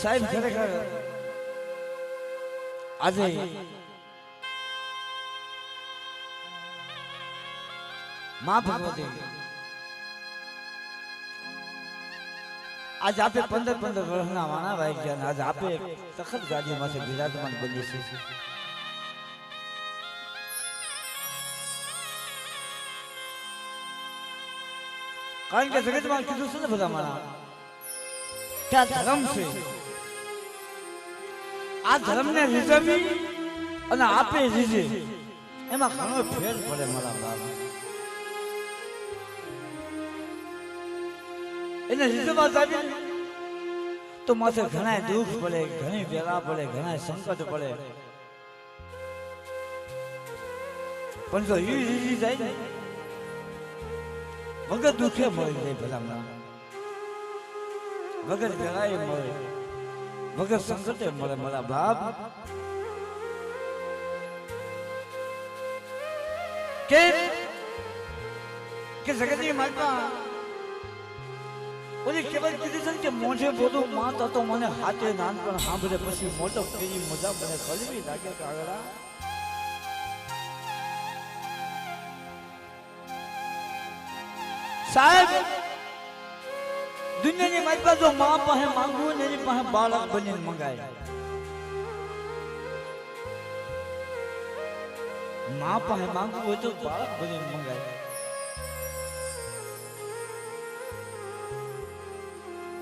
સાહેબ ખરેખર આજે માં ભગવતી આજ આપે 15 વર્ષના વાણા ભાઈ ગયા આજ આપે તખત ગાદી માંથી બિરાજમાન બની છે કારણ કે જગતમાં કીધું છે ને બધા માણા ત્યાં ધર્મ છે આ ધર્મને રીઝવી અને આપે રીઝે એમાં ઘણો ફેર પડે મારા બાપ એને રીઝવા જાવી તો માથે ઘણા દુઃખ પડે ઘણી વેલા પડે ઘણા સંકટ પડે પણ જો એ રીઝી જાય ને વગર દુઃખે મળી જાય ભલા વગર વેલાએ મળે વગર સંકટે મળે મારા બાપ કે જગતની માતા ઓલી કેવલ કીધી છે કે મોઢે બોલું માં તો મને હાથે નાનપણ સાંભળે પછી મોટો કેવી મજા મને કલવી લાગે કાગડા સાહેબ દુનિયાની માતા જો માં પાસે માંગવું ને એની પાસે બાળક બનીને મંગાય માં પાસે માંગવું હોય તો બાળક બનીને મંગાય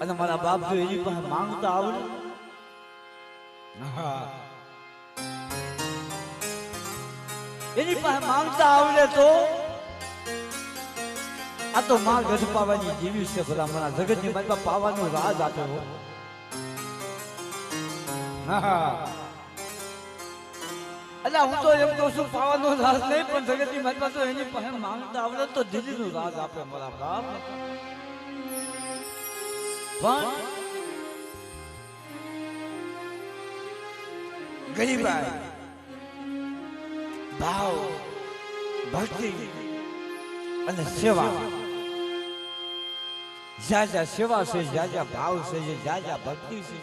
અને મારા બાપ જો એની પાસે માંગતા આવડે એની પાસે માંગતા આવડે તો આ તો માં ગઢ પાવાની જીવી છે ભલા મારા જગતની માતા પાવાનું રાજ આપે હો એટલે હું તો એમ કહું છું પાવાનો રાજ નહીં પણ જગતની માતા તો એની પાસે માંગતા આવડે તો દિલ્હીનું રાજ આપે મારા બાપ પણ ગરીબાઈ ભાવ ભક્તિ અને સેવા જ્યાં સેવા છે જ્યાં ભાવ છે જ્યાં ભક્તિ છે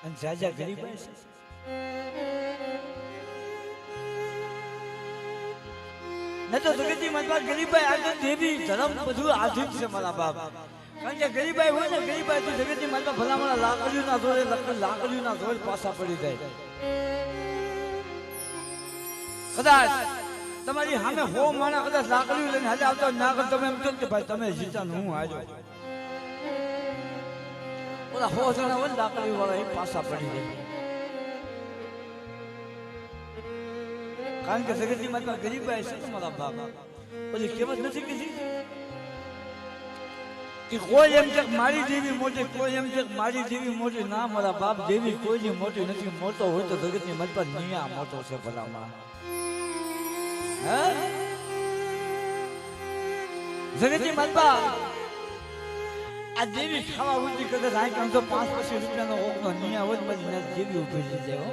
અને જ્યાં ગરીબાઈ છે ન તો જગતની માતા ગરીબાઈ આગળ દેવી ધર્મ બધું આધીન છે મારા બાપ કારણ કે ગરીબાઈ હોય ને ગરીબાઈ તો જગતની માતા ભલામણા લાકડીઓના જોડે પાછા પડી જાય કદાચ તમારી સામે હો માણા કદાચ લાકડીઓ લઈને હાલે આવતા ના કર તમે એમ કહો કે ભાઈ તમે જીતા હું હાજો ઓલા હો જણા હોય લાકડીઓ વાળા એ પાછા પડી જાય કારણ કે જગતની માતા ગરીબાઈ છે તમારા બાપ પછી કહેવત નથી કીધી કે કોઈ એમ કે મારી દેવી મોટી કોઈ એમ કે મારી દેવી મોટી ના મારા બાપ દેવી કોઈની મોટી નથી મોટો હોય તો જગતની માતા નિયા મોટો છે ભલામાં જગતની માતા આ દેવી ખાવા ઉઠી કદાચ આ 5-5 રૂપિયાનો ઓગનો નિયા હોય બધી દેવી ઉભી થઈ જાય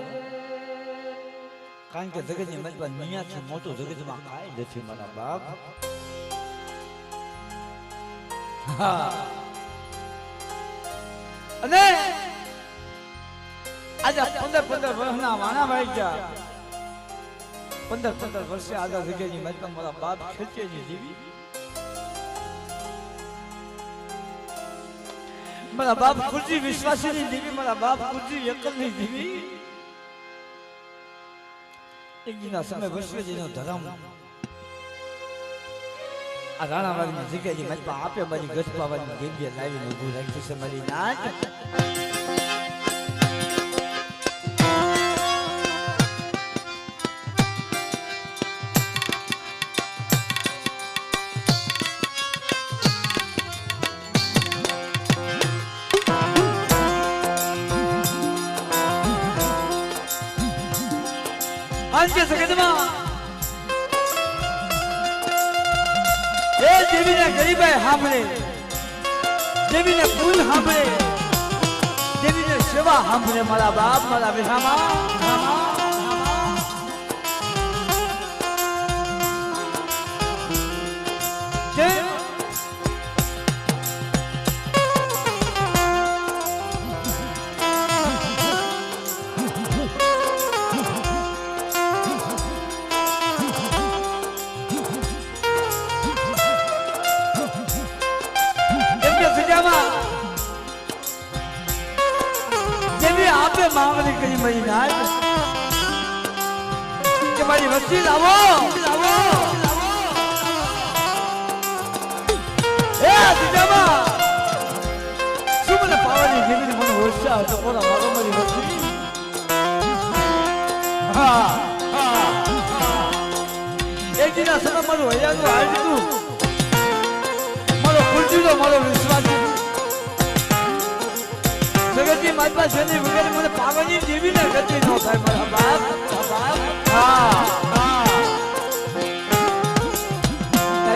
કારણ કે જગતની માતા નિયાથી મોટું જગતમાં કાંઈ નથી મારા બાપ અને આજે 15 વર્ષના વાણા ભાઈ ગયા 15 વર્ષે આગળ જગ્યાની માતા મારા બાપ ખેતીની જીવી મારા બાપ ખુરજી વિશ્વાસીની જીવી મારા બાપ ખુરજી એકલની જીવી એક દિના સમય વસવેજીનો ધર્મ આ રાણાવાડીની જગ્યાની માતા આપે મારી ગઢ પાવાની દેવીએ લાવીને ઊભું રાખ્યું છે મારી નાચ આજે જગતમાં એ દેવીને ગરીબાઈ સાંભળે દેવીને ફૂલ સાંભળે દેવીને સેવા સાંભળે મારા બાપ મારા વિહામાં કરી મારી નાચ કે મારી વસ્તી લાવો લાવો એ દીદામાં શું મને પાવાની જેવી મને હોશિયા હતો બોલા મારો મારી વસ્તી હા હા એક દિના સમય મારું હૈયાનું હાજરું મારો ખુરશીનો મારો વિશ્વાસ જગતની માતા જેની વગર મને પાવાની દેવી ને ગતિ ન થાય મારા બાપ હા હા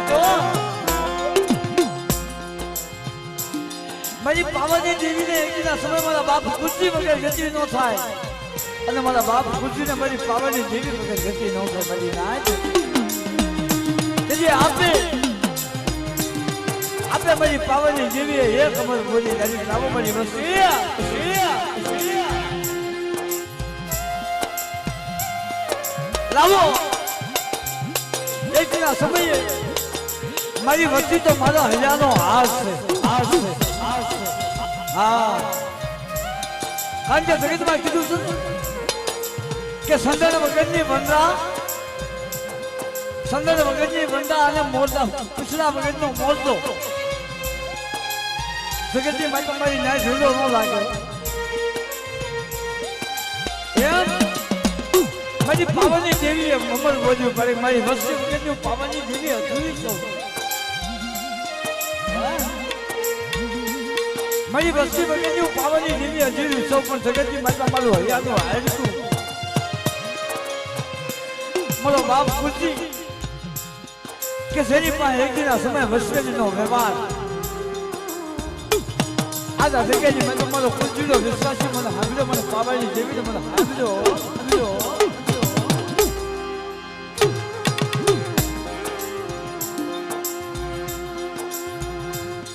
તો મારી પાવાની દેવી ને એકના સમય મારા બાપ ખુરશી વગર ગતિ ન થાય અને મારા બાપ ખુરશી ને મારી પાવાની દેવી વગર ગતિ ન થાય મારી નાચ એટલે આપે મારી પાવાની જેવી એક અમર બોલી તારી લાવો મારી વસ્તી લાવો એકના સમયે મારી વસ્તી તો મારા હૈયાનો હાથ છે હા કારણ કે જગતમાં કીધું છે કે સંદન વગરની વંદરા સંદન વગરની વંદા અને મોરદા પૂછડા વગરનો મોરદો જગતની માતા મારી ન્યાય ઢીલો ન લાગે એમ મારી પાવાની દેવી અમર બોલ્યું પડે મારી વસ્તી વગરની પાવાની દેવી અધૂરી છું મારી વસ્તી વગરની પાવાની દેવી અધૂરી છું પણ જગતની માતા મારું હૈયાનું હાડકું મારો બાપ ખુશી કે જેની પાસે એક દિના સમય વસવેલીનો વ્યવહાર આજા જગ્યાની મેં તો મારો ખુશીનો વિશ્વાસી મને હાંભળ્યો મને પાવાની દેવીને મને હાંભળ્યો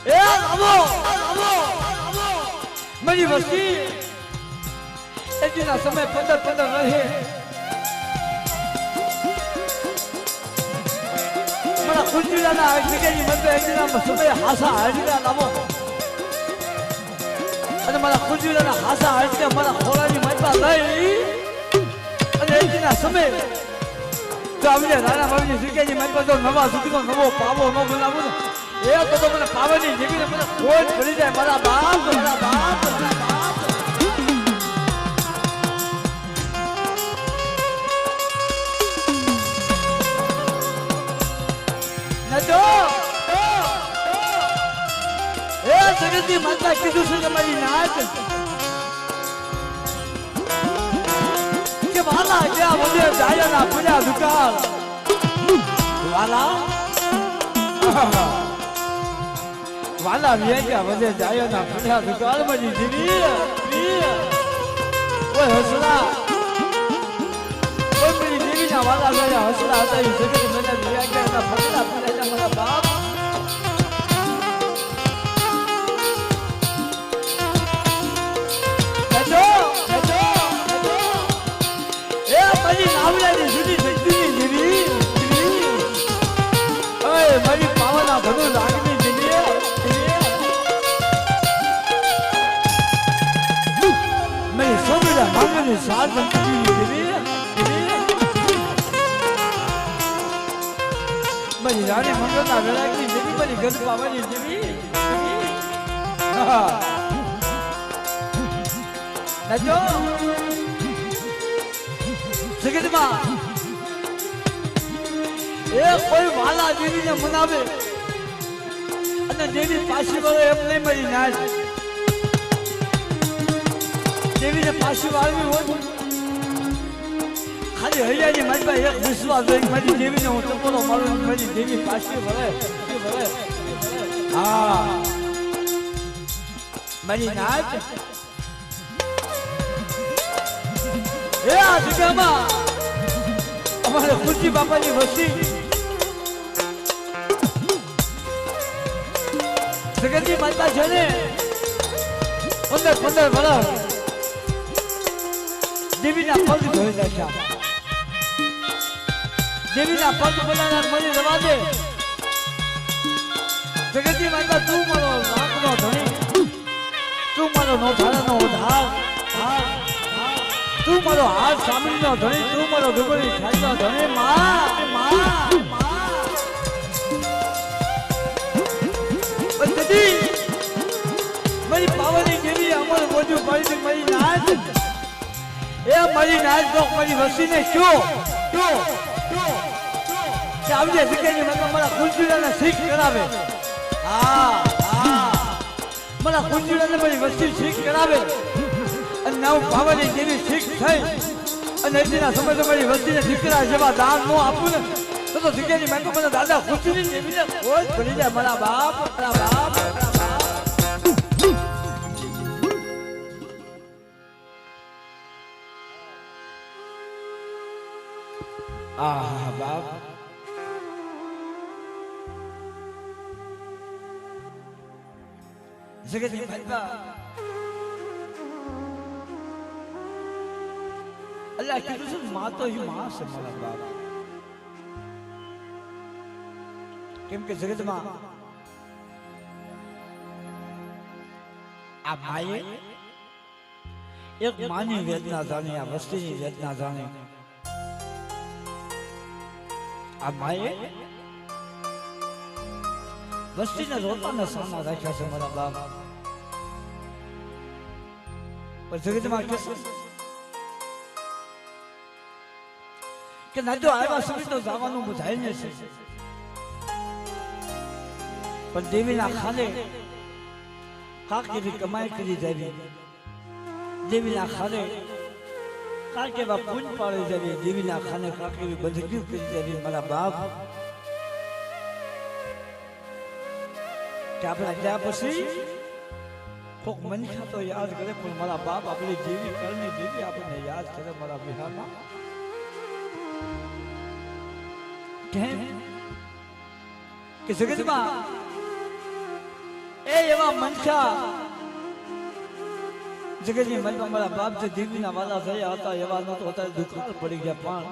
એ આવો મારી વસ્તી એક દિના સમય 15 રહે મારા ખુશીના જગ્યાની મેં તો એક દિના સમય હાસા હાજરા લાવો અને મારા ખુશીના હાસા હાજરા મારા ખોળાની માતા લઈ અને એક દિના સમય તો આપણે રાણા બાબુની જગ્યાની માતા તો નવા સુધીનો નવો પાવો ન બનાવો એ તો મને પાવાની જેવીને મને ખોજ પડી જાય મારા બાપ જગતની માતા કીધું છે કે મારી નાચ કે વાલા જ્યાં વધે જાયના પૂજા દુકાળ વાલા વ્યાજ્યા વધે જાયના પૂજા દુકાળ મારી જીવી ઓય હસલા ઓય મારી જીવીના વાલા ગયા હસલા હતા એ જગત મને વ્યાજ્યાના ફકડા પૂજા મારા બાપ મારી પાવાના ધનુ લાગની જીવીએ મેં સોમીલા માંગની સાત જીવીએ મારી રાણી મંગળના વેળાની જીવી મારી ગજ પાવાની જીવી નજો જગતમાં એ કોઈ વાલા દેવીને મનાવે અને દેવી પાછી વળે એમ નહીં મારી નાચ દેવીને પાછી વાળવી હોય ખાલી હૈયાની મારી એક વિશ્વાસ હોય મારી દેવીને હું ટપોરો મારું મારી દેવી પાછી વળે હા મારી નાચ એ આ જગ્યામાં અમારે ખુશી બાપાની વસ્તી જગતની માતા છે ને 15 વર્ષ દેવીના પગ ધોઈ નાખ્યા દેવીના પગ બનાવનાર મને રવા દે જગતની માતા તું મારો નાકનો ધણી તું મારો નોધારાનો ઉધાર તું મારો હાથ સાંભળીનો ધણી, તું મારો ડુંગળી ખાઈનો ધણી. માં મારી પાવાની જેવી અમર બોજુ પડી મારી નાચ, એ મારી નાચ તો મારી વસીને શું આવજે શીખેની મને મારા ખુરશીડાને શીખ કરાવે. હા મારા ખુરશીડાને મારી વસ્તી શીખ કરાવે અને નવ પાવાની જેવી શીખ થઈ અને એટલીના સમય તો મારી વસ્તીને દીકરા જેવા દાન ન આપું ને તો શીખેની મેં મને દાદા ખુરશીની જેવીને કોઈ ભરી જાય. મારા બાપ બાપ જગતની માતા અલ્લાહ કીધું છે માં તો એ માં છે મારા બાપ. કેમ કે જગતમાં આ માએ એક માની વેદના જાણી, આ વસ્તીની વેદના જાણી. આ માએ વસ્તીને રોતાના સામા રાખ્યા છે મારા બાપ. પણ જગતમાં કે ના જો આવ્યા સુધી તો જવાનું બધાઈને છે, પણ દેવીના ખાને કાક એવી કમાઈ કરી દેવી, દેવીના ખાને કાક એવા પૂન પાડી દેવી, દેવીના ખાને કાક એવી બંધગીઓ કરી દેવી. મારા બાપ કે આપણે ગયા પછી કોક મનખા તો યાદ કરે, પણ મારા બાપ આપણી દેવી કરણી દેવી આપણને યાદ કરે મારા બિહારમાં. કેમ કે જગતમાં એ એવા મનખા જગતની મનમાં મારા બાપ જે દેવીના વાલા થયા હતા એવા નતો, અત્યારે દુકાળ પડી ગયા. પણ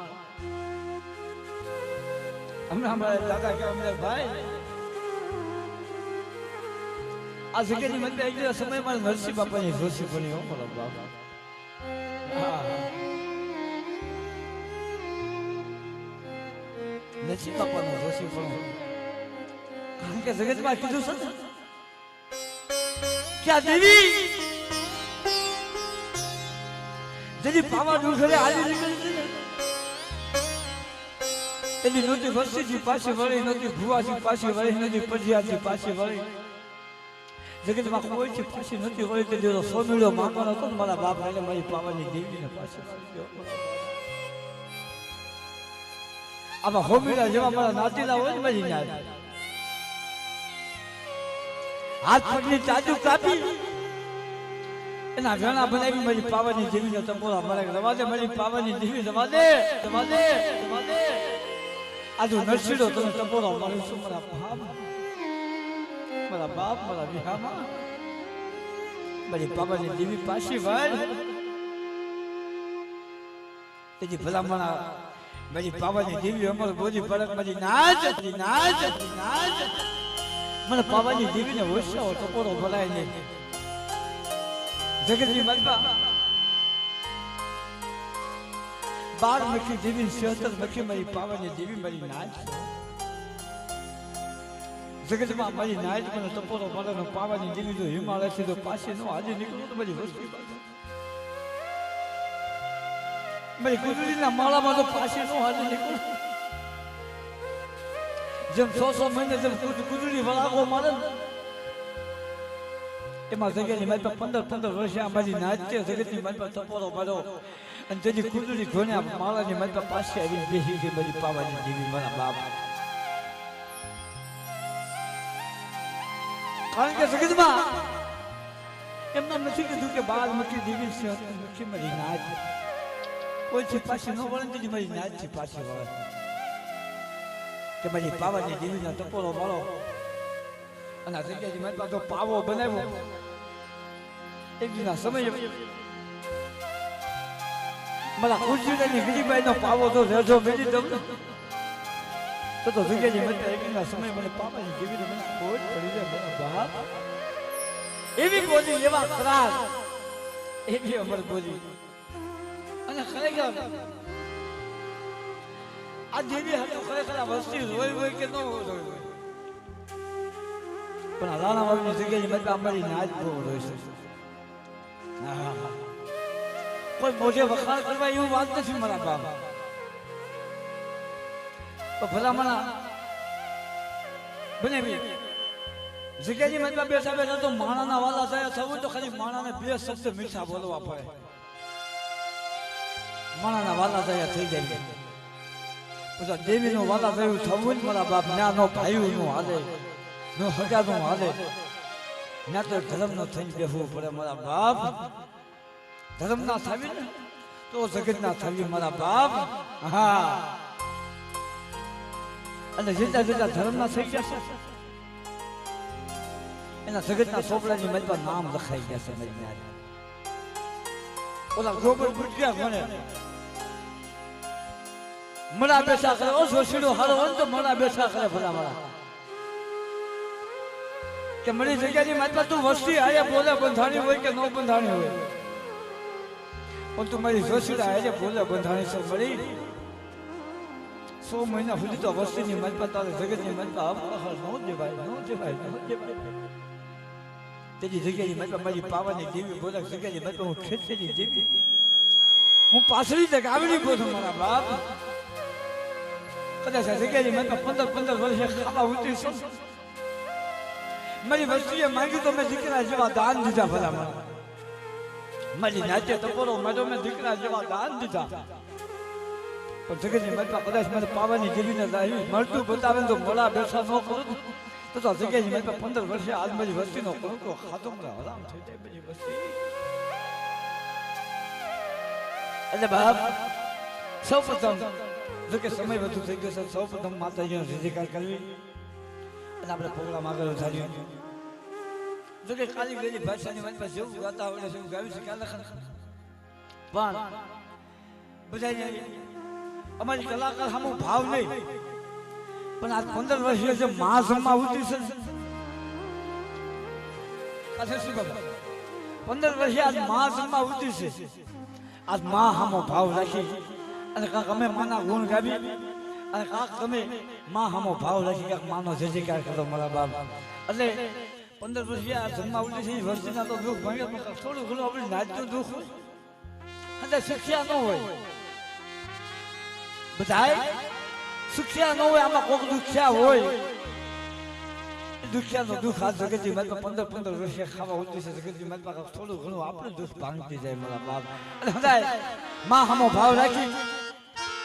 હમણાં અમારા દાદા કે અમને ભાઈ આ જગ્યાની મંદિર આવી ગયા સમય મારા નરસિંહ બાપાની જોશી બની હો મારા બાપ. નરસિંહ બાપાનો જોશી પણ કારણ કે જગતમાં કીધું છે કે આ દેવી જેની પાવા ડુંગરે હાલી નીકળી છે એની નોતી વસ્તીથી પાછી વળી, નોતી ભુવાથી પાછી વળી, નોતી પઢિયાથી પાછી વળી, જગતમાં કોઈથી પાછી નથી વળી. તે દિવસ સોમીડો માંગવાનો હતો મારા બાપ એટલે મારી પાવાની દેવીને પાછી આમાં હોમીડા જેવા મારા નાતીલા હોય ને મારી નાત હાથ પગની ચાજુ કાપી એના વેણા બનાવી મારી પાવાની દેવીને તપોરા મારે રવા દે, મારી પાવાની દેવી રવા દે. આજુ નરસીડો તમે તપોરા મારું છું મારા બાપ, મારા બાપ મારા વિહામાં મારી પાવાની દેવી પાછી વળ. તેજી ભલામણા મારી પાવાની દેવી અમર બોલી પડક મારી નાચ મને પાવાની દેવીને હોશિયારો ટપોરો ભરાય નહીં. જગતની મલબા 12 મખી દેવી 76 મખી મારી પાવાની દેવી મારી નાચ. જગતમાં મારી નાચ મને ટપોરો ભરાનો પાવાની દેવી જો હિમાલય થી તો પાછી નો આજે નીકળું તો મારી વસ્તી મારી ગુજરીના માળામાં તો પાછી નો આજે નીકળું. જેમ 100 મહિને જેમ ગુજરી વળાગો મારે એમાં જગ્યાની મારી પાસે 15 વર્ષ મારી નાચ છે. જગતની મારી પાસે ટપોરો ભર્યો અને જેની ગુજરી ઘોણ્યા માળાની મારી પાસે પાછી આવી બેસી ગઈ મારી પાવાની દેવી મારા બાપ. કારણ કે જગતમાં એમને નથી કીધું કે 12 મખી દેવી છે મખી મારી નાચ કોઈ પાછી ન વળે તેની મારી નાચ થી પાછી વળે કે મારી પાવાની દેવીનો ટપોરો વાળો અને આ જગ્યાથી મારી પાસે પાવો બનાવ્યો. એક દિના સમય મારા ખુરશીની ગરીબાઈનો પાવો તો રેજો મેળી દઉં તો જગ્યાની મધ્ય એક દિના સમય મને પાવાની દેવીનો મને કોઈ પડી જાય મારા બાપ. એવી બોલી એવા ખરાબ એવી અમર બોલી અને ખરેખર આ દેવી હતું ખરેખર આ વસ્તી રોય હોય કે ન રોય હોય પણ રાણા વાળની જગ્યાએ મતલબ અમારી નાચ બહુ રોય છે કોઈ મોઢે વખાણ કરવા એવું વાત નથી મારા બાપ તો ભલામણા બને જગ્યાની મતલબ બેઠા બેઠા તો માણાના વાલા થયા થવું તો ખાલી માણાને બે શબ્દ મીઠા બોલવા પડે માણાના વાલા થયા થઈ જાય પછી દેવીનો વાલા થયું થવું જ મારા બાપ ના નો ભાઈઓ નું હાલે નો હગા નું હાલે ના તો ધર્મ નો થઈને બેસવું પડે મારા બાપ ધર્મ ના થવી ને તો જગત ના થવી મારા બાપ હા અને જેટલા જેટલા ધર્મ ના થઈ ગયા છે એના જગત ના સોપડાની મજબા નામ લખાઈ ગયા છે મજના ઓલા ગોબર ગુજ્યા કોને મડા બેસા કરે ઓ સોસીડો હારો હોય તો મડા બેસા કરે ભલા મડા કે મળી જગ્યાની મતલબ તું વસ્તી આયા બોલે બંધાણી હોય કે નો બંધાણી હોય પણ તું મારી સોસીડા આયા બોલે બંધાણી છે મળી 100 મહિના સુધી તો વસ્તીની મતલબ તારે જગતની મતલબ અપહર નો દેવાય તેની જગ્યાની મતલબ મારી પાવાની દેવી બોલે જગ્યાની મતલબ હું ખેતરી દેવી હું પાછળી તક આવડી બોલું મારા બાપ કદાચ જગ્યાની મતલબ 15 વર્ષે ખાવા ઉતરી છું મારી વસ્તીએ માંગ્યું તો મેં દીકરા જેવા દાન દીધા ભલા મારી નાચે તપોરો મેં દીકરા જેવા દાન દીધા પણ જગતની મતલબ કદાચ મને પાવાની દેવીને મળતું બતાવે તો મોડા બેઠા ન કરું તો જગ્યાની મતલબ 15 વર્ષે આજ મારી વસ્તીનો કંકો ખાતો મને હરામ થઈ જાય બધી વસ્તી એટલે બાપ સૌ પ્રથમ જો કે સમય વધુ થઈ ગયો છે સૌ પ્રથમ માતાજીનો જયકાર કરવી અને આપણે પ્રોગ્રામ આગળ વધાર્યો જો કે ખાલી ગયેલી ભાષાની મતલબ જેવું ગાતા આવડે છે એવું ગાવી શકે લખન પણ બધાને અમારી કલાકાર સામો ભાવ નહીં પણ આ 15 વર્ષીય જે મા જમવા ઉતરી છે કાશે શું બાબા 15 વર્ષીય આજ મા જમવા ઉતરી છે આજ મા સામો ભાવ રાખી અને કાંક અમે માના ગુણ ગાવી અને કાંક તમે મા સામો ભાવ રાખી કાંક માનો જયકાર કરો મારા બાપ એટલે 15 વર્ષીય આ જમવા ઉતરી છે વસ્તીના તો દુઃખ ભાંગે થોડું ઘણું આપણે નાચતું દુઃખ અને શિક્ષા ન હોય બધાય સુખ્યા ન હોય આમાં કોક દુખ્યા હોય દુખ્યાનો દુઃખ આ જગતની મતલબ 15 વર્ષે ખાવા ઉતરી છે જગતની મતલબ થોડું ઘણું આપણું દુઃખ ભાંગતી જાય મારા બાપ અને હદાય માં સામો ભાવ રાખી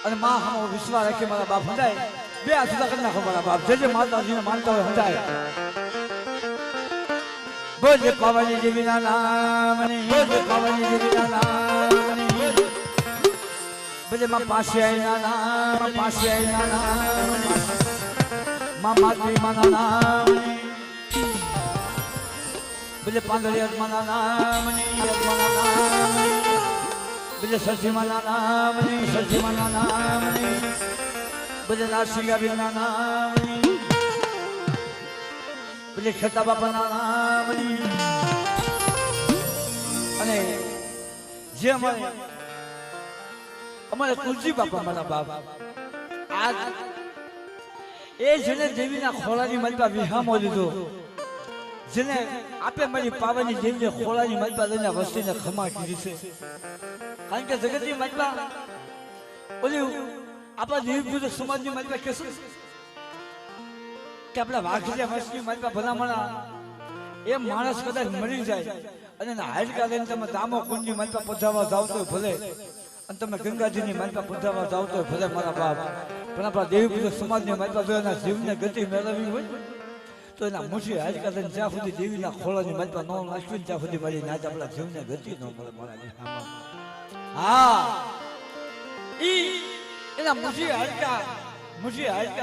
અને માં સામો વિશ્વાસ રાખી મારા બાપ હદાય બે હાથ સુધા કરી નાખો મારા બાપ જે માતાજીને માનતા હોય હદાય બોલે પાવાની દેવીના નામ બોલે પાવાની દેવીના નામ બોલે માં પાસે આઈના નામ પાસે આઈના નામ માં માતરી માના નામ બોલે પાંદડી આત્માના નામ આત્માના નામ બોલે સરજી માના નામ સરજી માના નામ બોલે નાસિંગાબીના નામ બોલે ખેતા બાપાના નામ અને જે અમારે તુલસી બાપા મારા બાપ આજ એ જેને દેવીના ખોળાની મલબા વિહામો લીધો જેને આપે મારી પાવાની દેવીને ખોળાની મલબા લઈને વસ્તીને ખમા કરી છે કારણ કે જગતની મલબા ઓલી આપણા દેવી પૂજક સમાજની મલબા કહેશે કે આપણા વાઘરિયા વસ્તી મલબા ભલામણા એ માણસ કદાચ મરી જાય અને હાડકા લઈને તમે દામો કુંડની મલબા પધારવા જાવ તો ભલે અને તમે ગંગાજીની મલબા પધારવા જાવ તો ભલે મારા બાપ પણ આપણા દેવી પૂજક સમાજની મલબા જો એના જીવને ગતિ મેળવવી હોય તો એના મુઠી હાડકા લઈને જ્યાં સુધી દેવીના ખોળાની મલબા ન નાખવી ત્યાં સુધી મારી નાચ આપણા જીવને ગતિ ન મળે મારા હા એના મુઠી હાડકા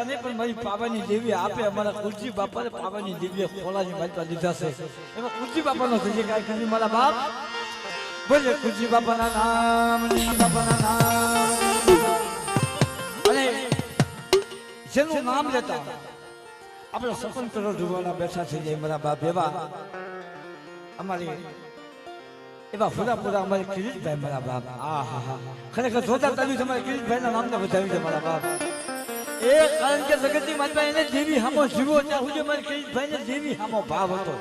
નહીં પણ મારી પાવાની દેવી આપે અમારા કુલજી બાપાને પાવાની દેવીએ ખોળાની મલબા લીધા છે એમાં કુલજી બાપાનો જય કાંઈ કરી મારા બાપ બોલે કુલજી બાપાના નામ અને જેનું નામ લેતા આપણે સ્વતંત્ર ઢુવાના બેઠા થઈ જાય મારા બાપ એવા અમારી એવા પૂરા અમારે કિરીટભાઈ મારા બાપ. આ હા હા ખરેખર જોતા તાલી તમારે કિરીટભાઈના નામને વધાવી છે મારા બાપ. એ કારણ કે જગતની માતા એને જેવી હામો જીવો ત્યાં સુધી મારે કિરીટભાઈને જેવી હામો ભાવ હતો.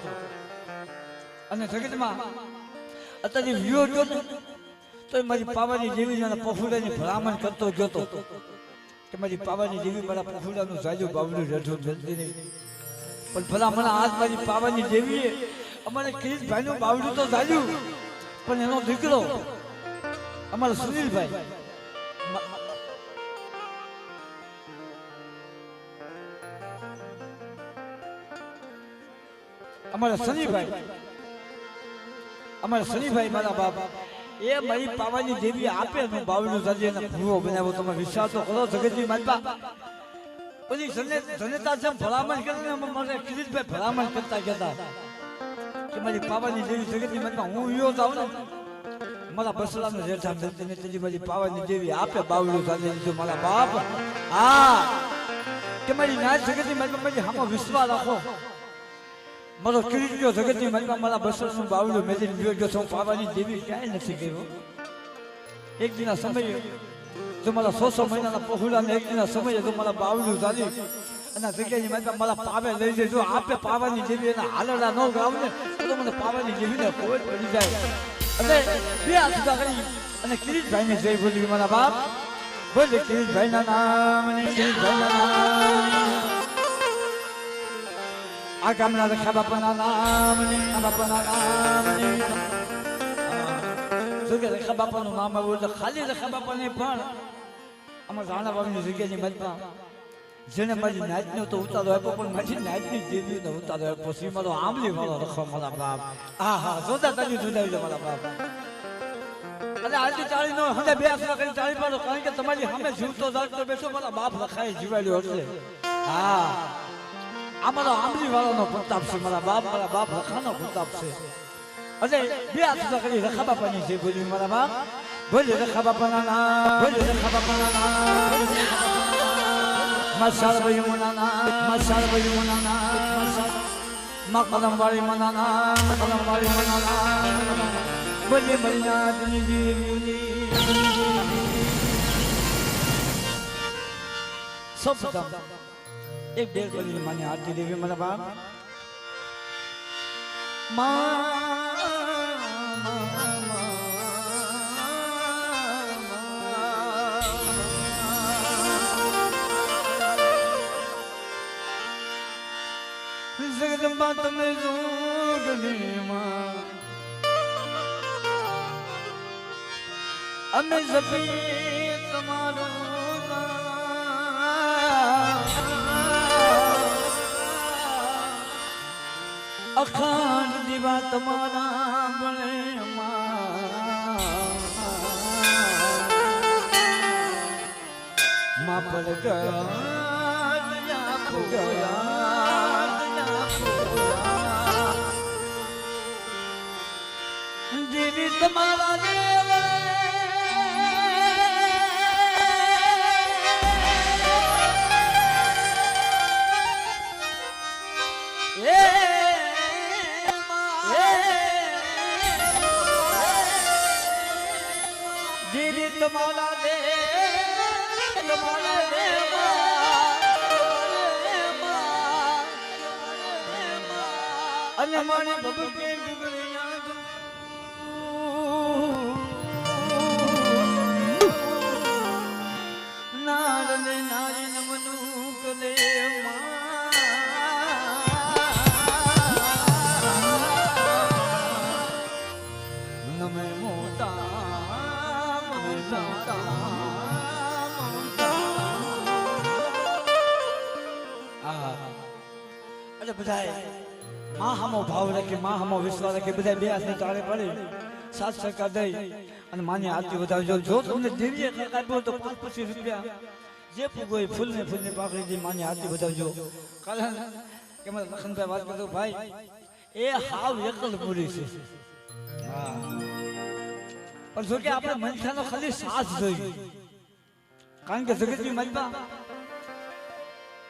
અને જગતમાં અત્યારે વિયો ગયો તો મારી પાવાની જેવી પફુડાની ભલામણ કરતો ગયો કે મારી પાવાની જેવી મારા પફુડાનું જાજુ બાવલું રઢું જલ્દી નહીં. પણ ભલામણ આજ મારી પાવાની જેવી અમારે કિરીટભાઈનું બાવલું તો જાજ્યું, પણ એનો દીકરો અમારો સુનિલભાઈ અમારા શનિભાઈ મારા બાપ એ મારી પાવાની દેવી આપે હું બાવલું જાજે અને ભૂવો બનાવ્યો. તમે વિશ્વાસ તો કરો જગતની માતા ઓલી જનતા જેમ ભલામણ કરે ને મને કિરીટભાઈ ભલામણ કરતા કહેતા કે મારી પાવાની દેવી જગતની માતા હું યો જાઉં ને મારા બસલાનો જેઠા મળતી તેજી મારી પાવાની દેવી આપે બાવલું જાજે દીધું મારા બાપ. હા કે મારી નાચ જગતની માતા મારી હામાં વિશ્વાસ રાખો. મારો કિરીટનો જગતની માતા મારા બસરનું બાવલું મેળીને ગયો ગયો છું. પાવાની દેવી ક્યાંય નથી ગયો. એક દિના સમયે જો મારા 100 મહિનાના પહોળાને એક દિના સમયે જો મારા બાવલું ચાલી અને જગ્યાની માતા મારા પાવે લઈ જાય. જો આપે પાવાની દેવી એના હાલડા ન ગાવ ને તો મને પાવાની દેવીને કોઈ પડી જાય. અને બે હાથ જુદા કરી અને કિરીટભાઈને જય બોલી મારા બાપ. બોલે કિરીટભાઈના નામ ને કિરીટભાઈના નામ. આ ગામના રખા બાપાના નામ ને આ બાપાના નામ ને જોકે રખા બાપાનું નામ આવ્યું એટલે ખાલી રખા બાપાને પણ આમાં રાણા બાબુની જગ્યાની મતમાં જેને મારી નાચનો તો ઉતારો આપ્યો પણ મારી નાચની દેવીનો ઉતારો આપ્યો. પછી મારો આંબલી વાળો રખો મારા બાપ. હા હા જોતા તારી જોડાવી દે મારા બાપ. અને આજે ચાળી નો હવે બે આસરા કરી ચાળી પાડો કારણ કે તમારી સામે જીવતો જાગતો બેસો મારા બાપ રખાય જીવાડ્યો એટલે. હા અમારો આંબલી વાળાનો પ્રતાપ છે મારા બાપ રખાનો પ્રતાપ છે. અને બે આસરા કરી રખા બાપાની છે બોલી મારા બાપ. બોલે રખા બાપાના નામ બોલે રખા બાપાના નામ મસાલ ભાઈ મના નામ મસાલ ભાઈ મના નામ મકદમ વાળી મના નામ મકદમ વાળી મના નામ બોલે મરિયાદની દેવી સબ એક બેર બોલી માને આરતી દેવી મારા બાપ. જગદંબા તમે જોગણીમાં અમે જપી તમારું અખંડ દીવા તમારા બળે માં પર ગયા દેવી તમારા દેવ દેવી તમારા દેવ તમારા દેવ અને મને ભગકે નારને નારી નમનુ કલે નમે મોટા અરે બધાય માં હામો ભાવ રાખે માં હામો વિશ્વાસ રાખે બધા બે હાથને તાળે પડી સાત સરકાર દઈ અને માની આરતી વધાવજો. જો તમને દેવીએ આપ્યો તો 25 રૂપિયા જે ફૂગોય ફૂલને પાકડી દઈ માની આરતી વધાવજો. કારણ કે મારા લખનભાઈ વાત કરતો ભાઈ એ હાવ એકલ પૂરી છે. હા પણ જો કે આપણે મનખાનો ખાલી સાથ જોઈએ કારણ કે જગતની મજબા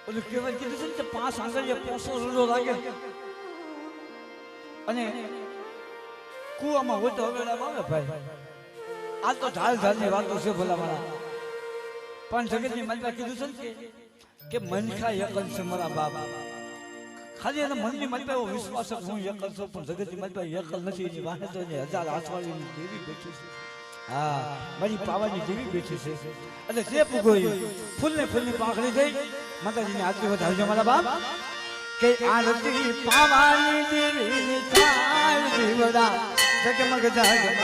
ઓલું કહેવાય કીધું છે ને કે 5 આંગળીએ 500 રૂડો લાગે અને કુવામાં હોય તો હવે આવે ભાઈ આ તો ઢાલ ઢાલની વાતો છે ભલા મારા પણ જગતની મનમાં કીધું છે ને કે મનખા એકલ છે મારા બાપ ખાલી એના મનની મનમાં એવો વિશ્વાસ હું એકલ છું પણ જગતની મનમાં એકલ નથી એની વાહે તો હજાર હાથવાળીની દેવી બેઠી છે હા મારી પાવાની દેવી બેઠી છે અને જે પૂગોઈ ફૂલની પાંખડી થઈ માતાજીની આરતી વધારજો મારા બાપ કે આરતી પાવાની દેવી ચાલ જીવડા જગમગ જગમગ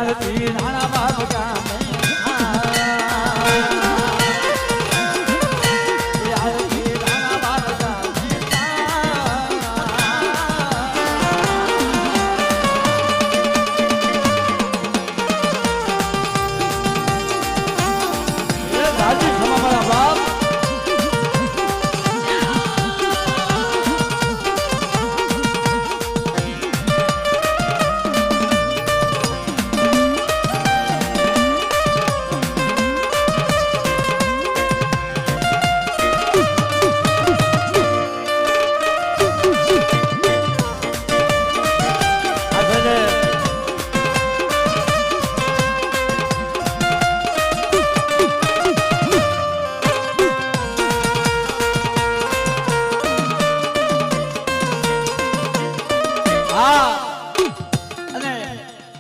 આરતી નાના બાપ ગામે આરતી નાના બાપ ગામે રાજી ખમા મારા બાપ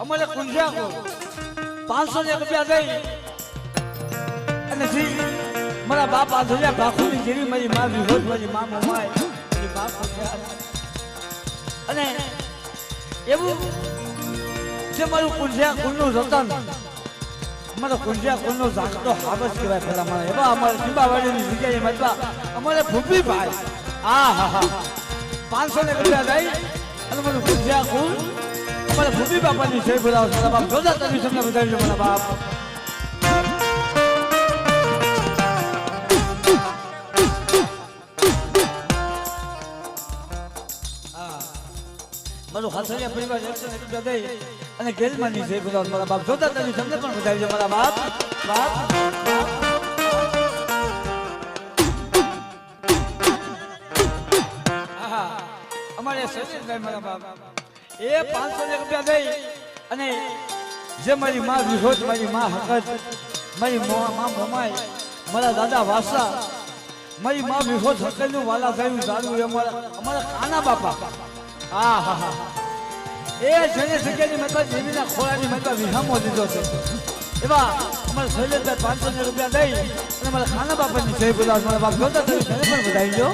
અમારે કુંજાકો 500 રૂપિયા દઈ અને મારા બાપ આધુલિયા બાખુની જેવી મારી માં વિહોત મારી માં મમાય મારી બાપ અને એવું જે મારું કુંજિયા કુલનું રતન અમારો કુંજિયા કુલનો ઝાકતો હાવસ કહેવાય પેલા મારા એવા અમારા સીંબાવાડીની જગ્યાએ મતવા અમારે ભૂપીભાઈ હા હા હા 500 રૂપિયા દઈ અને મારું કુંજિયા કુલ અમારે ભૂપી બાપાની જય બોલાવો મારા બાપ જોતા તમે તમને બતાવી દો મારા બાપ મારું હાથરિયા પરિવાર 100 રૂપિયા દઈ અને ગેલમાની જય બોલાવો મારા બાપ જોતા તમે તમને પણ બતાવી દો મારા બાપ બાપ અમારે શરીરભાઈ મારા બાપ એ 500 રૂપિયા દઈ અને જે મારી માં વિહોત મારી માં હકત મારી માં મમાઈ મારા દાદા વાસા મારી માં વિહોત હકતનું વાલા થયું સારું અમારા ખાના બાપા હા હા હા એ જેને જગ્યાની મતલબ દેવીના ખોળાની મતલબ વિહામો દીધો છે એવા અમારા શૈલેષભાઈ 500 રૂપિયા દઈ અને મારા ખાના બાપાની જય બોલાવો મારા બાપ જોતા તમે પણ બધાઈ દો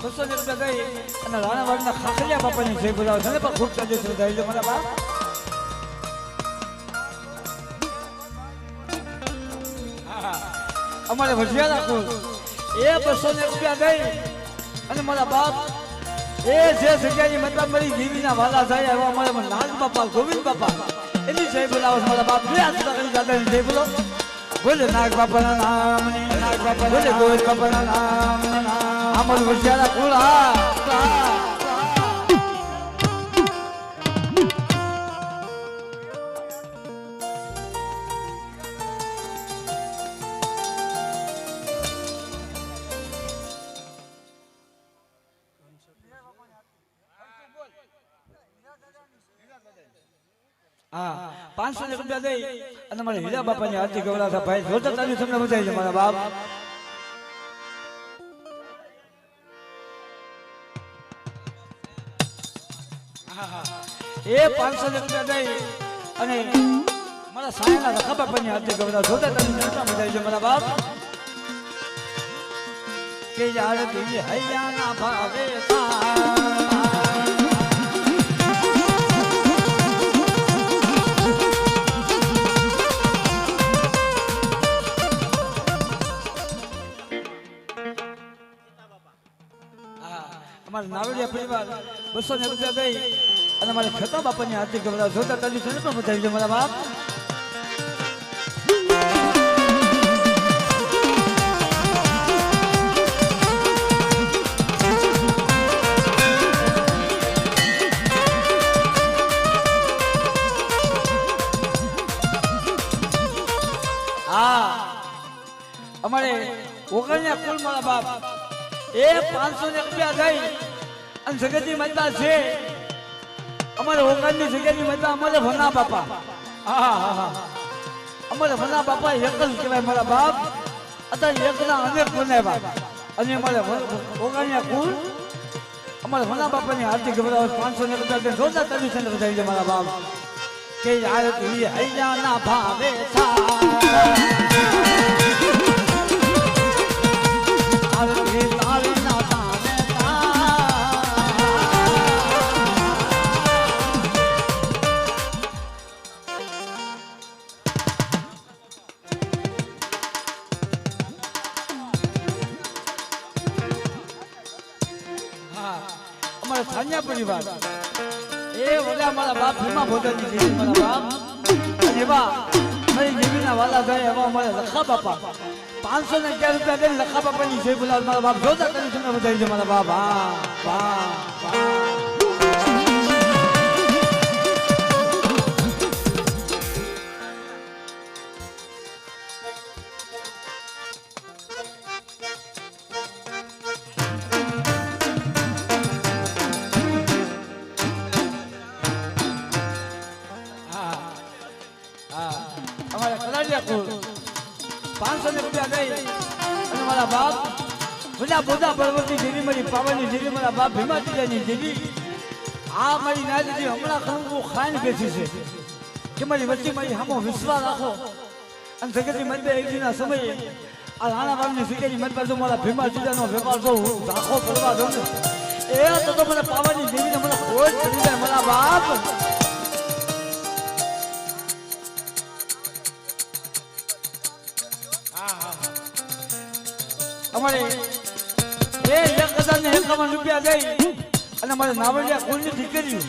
200 રૂપિયા દઈ અને રાણાવાડના ખાખલિયા બાપાની જય બોલાવો તને પણ ખૂબ ચાલુ છે બધાઈ દો મારા બાપ અમારે વઢિયારા કુલ એ 200 રૂપિયા દઈ અને મારા બાપ એ જે જગ્યાની મતલબ મારી દેવીના વાલા જાય એવા અમારે નાગ બાપા ગોવિંદ બાપા એની જય બોલાવો મારા બાપ બે હાથ કરી દાદાની જય બોલો બોલે નાગ બાપાના નામ નાગ બાપા બોલે ગોવિંદ બાપાના નામ અમારું વઢિયારા કુલ હા હા 500 રૂપિયા દઈ અને મારે હીરા બાપાની આરતી ગવડાવતા ભાઈ જોતા તારી તમને બતાવી છે મારા બાપ એ 500 રૂપિયા દઈ અને મારા સાયના રખા બાપાની આરતી ગવડાવ જોતા તારી તમને બતાવી છે મારા બાપ કે આરતી હૈયાના ભાવે અમારા નાવડિયા પરિવાર 200 રૂપિયા દઈ અને મારે ખતા બાપાની આરતી ગવડાવ જોતા તારી તમને પણ બતાવી છે મારા બાપ અમારે ઓગણ્યા કુલ મારા બાપ એ 500 રૂપિયા દઈ અને જગતની માતા છે અમારે ઓગણની જગ્યાની માતા અમારે ભના બાપા અમારે ભના બાપા એક જ કહેવાય મારા બાપ અત્યારે એકના અનેક બનાવ્યા અને અમારે ઓગણ્યા કુલ અમારે ભના બાપાની આરતી ગવડાવ 500 રૂપિયા જોતા તરી છે બધાઈ છે મારા બાપ કે આરતી હૈયાના ભાવે અમારા છાનિયા પરિવાર એ ઓલા મારા બાપ ભીમા ભોજનની દેવી મારા બાપ અને એવા મારી દેવીના વાલા જાય એવા અમારા લખા બાપા 511 રૂપિયા દઈને લખા બાપાની જય બોલાવ મારા બાપ જોતા કરી તમને બધાઈ છે મારા બાપ અમારા કલાડિયા કુલ 500 રૂપિયા દઈ અને મારા બાપ બધા બધા પર્વતની દેવી મારી પાવાની દેવી મારા બાપ ભીમાજીની દેવી આ મારી નાદજી હમણાં ખંગો ખાઈને બેસી છે કે મારી વચ્ચે મારી સામો વિશ્વાસ રાખો અને જગતની મતબે એકજીના સમયે આ રાણા બાપની જગ્યાની મતબે જો મારા ભીમાજીનો વેપાર જો રાખો કરવા દો એ તો મને પાવાની દેવીને મને કોઈ કરી દે મારા બાપ અમારે એ 1051 રૂપિયા દઈ અને મારે નાવડિયા કુળની દીકરીઓ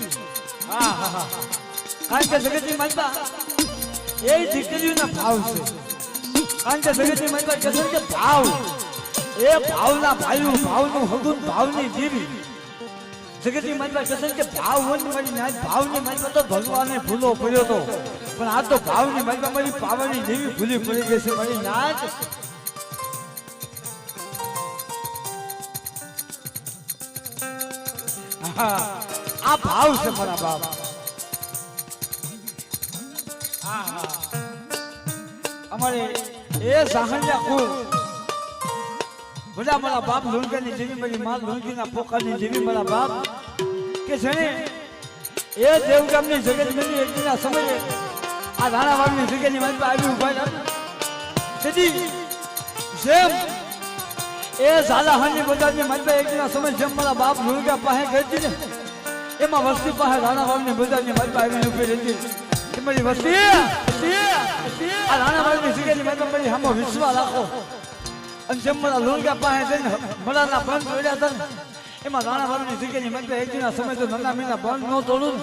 કારણ કે જગતની માતા એ દીકરીઓના ભાવ છે કારણ કે જગતની માતા કહે છે ભાવ એ ભાવના ભાઈઓ ભાવનું હગુન ભાવની દેવી જગતની માતા કહે છે ભાવ હોય મારી નાચ ભાવની માતા તો ભગવાને ભૂલો પડ્યો તો પણ આ તો ભાવની માતા મારી પાવાની દેવી ભૂલી પડી ગઈ છે મારી નાચ આ ભાવ છે મારા બાપ અમારે એ સાહણિયા કુળ બધા મારા બાપ લુણકરની જેવી મારી માં લુણકીના પોકારની જેવી મારા બાપ કે જેને એ દેવગામની જગતની એકના સમયે આ રાણાવાડની જગ્યાની મારી આવી ઉભા તેથી જેમ એ ઝાલાહાની બજારની મતબે એકના સમય જેમ મારા બાપ લુણકા પાસે ગઈ ને એમાં વસ્તી પાસે રાણાવાડની બજારની મતબે આવીને ઉભી રહેતી કે મારી વસ્તી આ રાણાવાડની જગ્યાની મતબે મારી સામો વિશ્વાસ રાખો અને જેમ મારા લુણકા પાસે જઈને મરાના બંધ જોડ્યા હતા ને એમાં રાણાવાડની જગ્યાની મતબે એકના સમય તો નાના મીના બંધ ન તોડું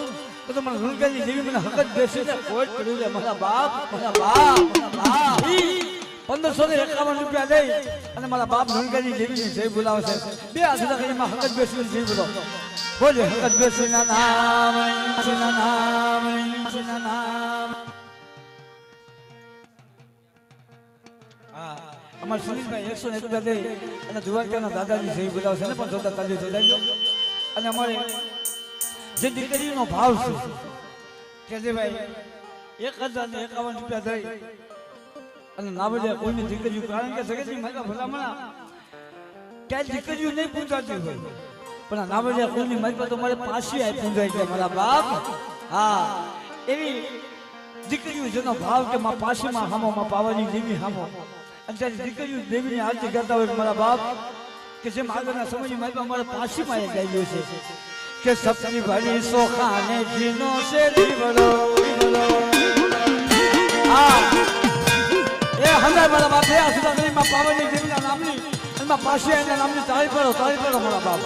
તો મને લુણકાની જેવી મને હકત બેસીને કોઈ કર્યું છે મારા બાપ 1551 રૂપિયા દઈ અને મારા બાપ લુણકાની જેવી જય બોલાવે છે બે હાથ કરીને માં હકત બેસીને જય બોલો બોલે હકત બેસીના નામ અમાર સુનિલભાઈ 101 રૂપિયા દઈ અને દ્વારકાના દાદાજી જય બોલાવે છે ને પણ જોતા તાલી જોડાજો અને અમારે જે દીકરીનો ભાવ છે કે જે ભાઈ 1051 રૂપિયા દઈ અને નાવડિયા કોઈની દીકરીઓ કારણ કે જગતની માતા ભલામણા ક્યાંય દીકરીઓ નહીં પૂંજાતી હોય પણ આ નાવડિયા કોઈની માતા તો મારે પાછી આવી પૂંજાય છે મારા બાપ હા એવી દીકરીઓ જેનો ભાવ કે માં પાસીમાં હામો માં પાવાની દેવી હામો અને ત્યારે દીકરીઓ દેવીની આરતી કરતા હોય મારા બાપ કે જેમ આગળના સમયની માતા મારે પાસીમાં એ ગાઈ છે કે સપની ભરી સોખાને જીનો છે દીવડો હા એ હંદા મારા બાપ એ આસુદા નહીં માં પાવાની દેવીના નામની અને માં પાસી એના નામની તાળી પડો મારા બાપ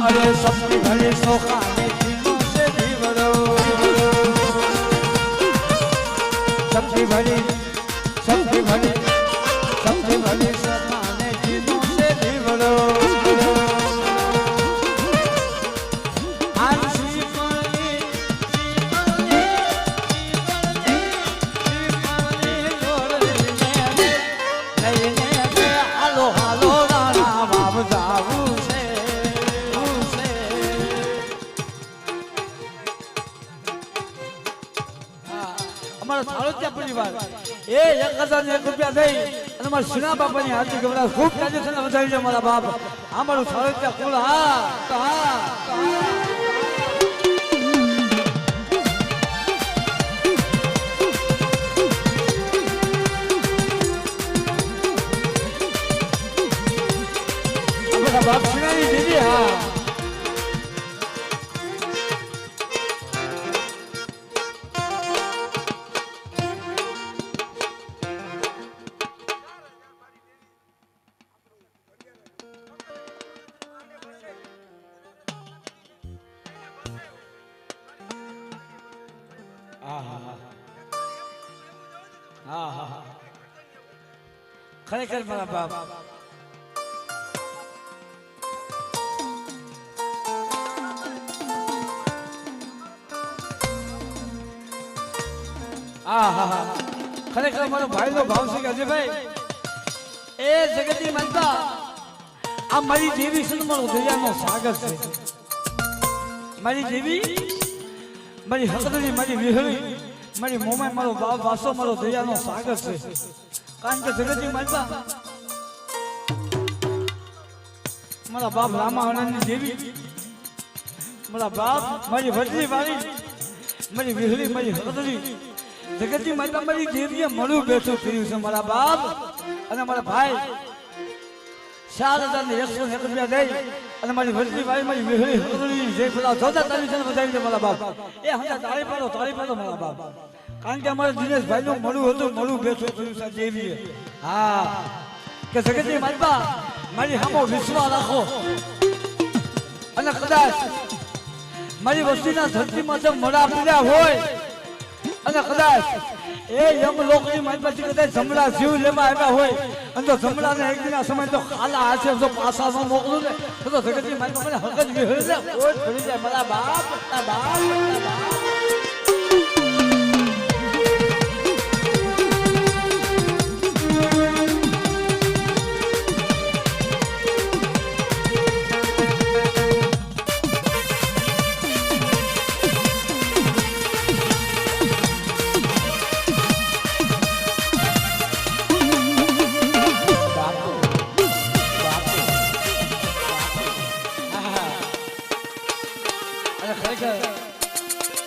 અરે સપની ભરી સોખાને જીનો છે દીવડો સપની ભરી સોખાને જીનો છે દીવડો પરિવાર એ 1001 રૂપિયા દઈ અને મારા સિના બાપાની હાથી ગવડા ખૂબ ટ્રેડિશન વધારી છે મારા બાપ આ મારું સારું કુલ હા બાપ સિનાની દીદી હા ખરેખર મારા બાપ ખરેખર મારો ભાઈ નો ભાવ છે કે અજયભાઈ એ જગતની માતા આ મારી દેવી છે મારો દરિયાનો સાગર છે મારી દેવી મારી હકદની મારી વિહળી મારી મોમાઈ મારો બાપ વાસો મારો દરિયાનો સાગર છે કારણ કે જગતની માતા મારા બાપ રામા આનંદની દેવી મારા બાપ મારી વડલી વાળી મારી વિહળી મારી હકદની જગતની માતા મારી દેવીએ મળું બેઠું કર્યું છે મારા બાપ અને મારા ભાઈ 4101 રૂપિયા દઈ અને મારી વડલી વાળી મારી વિહળી હકદની જે પેલા જોતા તારી છે વધારી દે મારા બાપ એ હંગા તાળી પાડો મારા બાપ કારણ કે અમારે દિનેશભાઈ નું મળું બેઠું કર્યું છે દેવીએ હા કે જગતની માતા મારી સામો વિશ્વાસ રાખો અને કદાચ મારી વસ્તીના ધરતીમાં જો મળા પીડ્યા હોય અને કદાચ એ યમ લોકની મારી કદાચ જમણા જીવ લેવા આવ્યા હોય અને તો જમણાને એક દિના સમય તો ખાલા હાથે જો પાસા ન મોકલું ને તો જગતની મારી મને હક જ વિહળી જાય કોઈ ફરી જાય મારા બાપ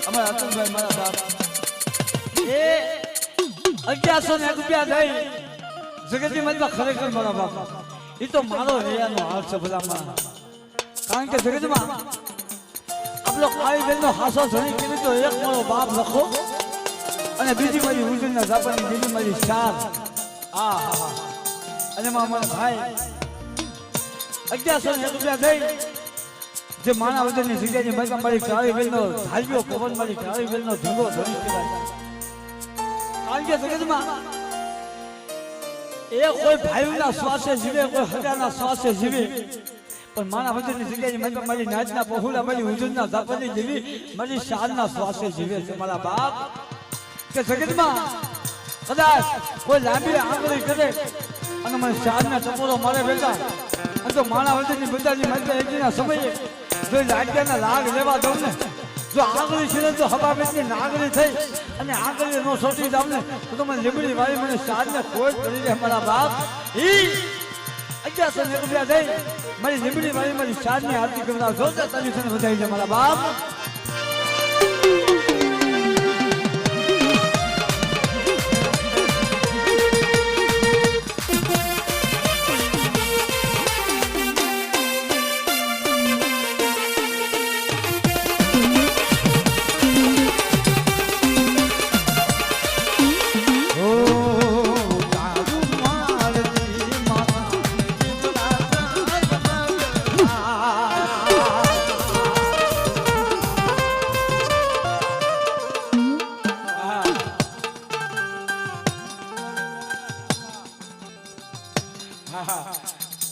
અમારા અતુલભાઈ મારા બાપ એ 1101 રૂપિયા દઈ જગતની માતા ખરેખર મારા બાપ એ તો મારો હૈયાનો હાલ છે ભલામાં કારણ કે જગતમાં આપણો કાળી બેનનો હાસો ધણી કેવી તો એક મારો બાપ લખો અને બીજી મારી ઉજળના જાપાની બીજી મારી ચાર અને મારા ભાઈ 1101 રૂપિયા દઈ જે માણા વગરની જગ્યાની માતા મારી કાળી બેનનો ધાર્યો પવન મારી કાળી બેનનો ધીંગો ધણી કહેવાય કારણ કે જગતમાં એ કોઈ ભાઈના શ્વાસે જીવે કોઈ હગાના શ્વાસે જીવે પણ માણા વગરની જગ્યાની માતા મારી નાચના પહોળા મારી ઉજળના જાપાની દેવી મારી શાનના શ્વાસે જીવે છે મારા બાપ કે જગતમાં કદાચ કોઈ લાંબી આંગળી કરે અને મને શાનના ટપોરો મારે બેટા અને તો માણા વગરની બધાની માતા એકના સમયે જો લાગ્યાના લાગ લેવા દઉં ને જો આગળ છે તો હવાબેટની નાગરી થઈ અને આગળ નો સોટી જાવ ને તો મને લીમડી વાળી મને સાજને કોઈ કરી દે મારા બાપ ઈ 1100 રૂપિયા દઈ મારી લીમડી વાળી મારી સાજની આરતી કરવા જોતા તને વધાઈ દે મારા બાપ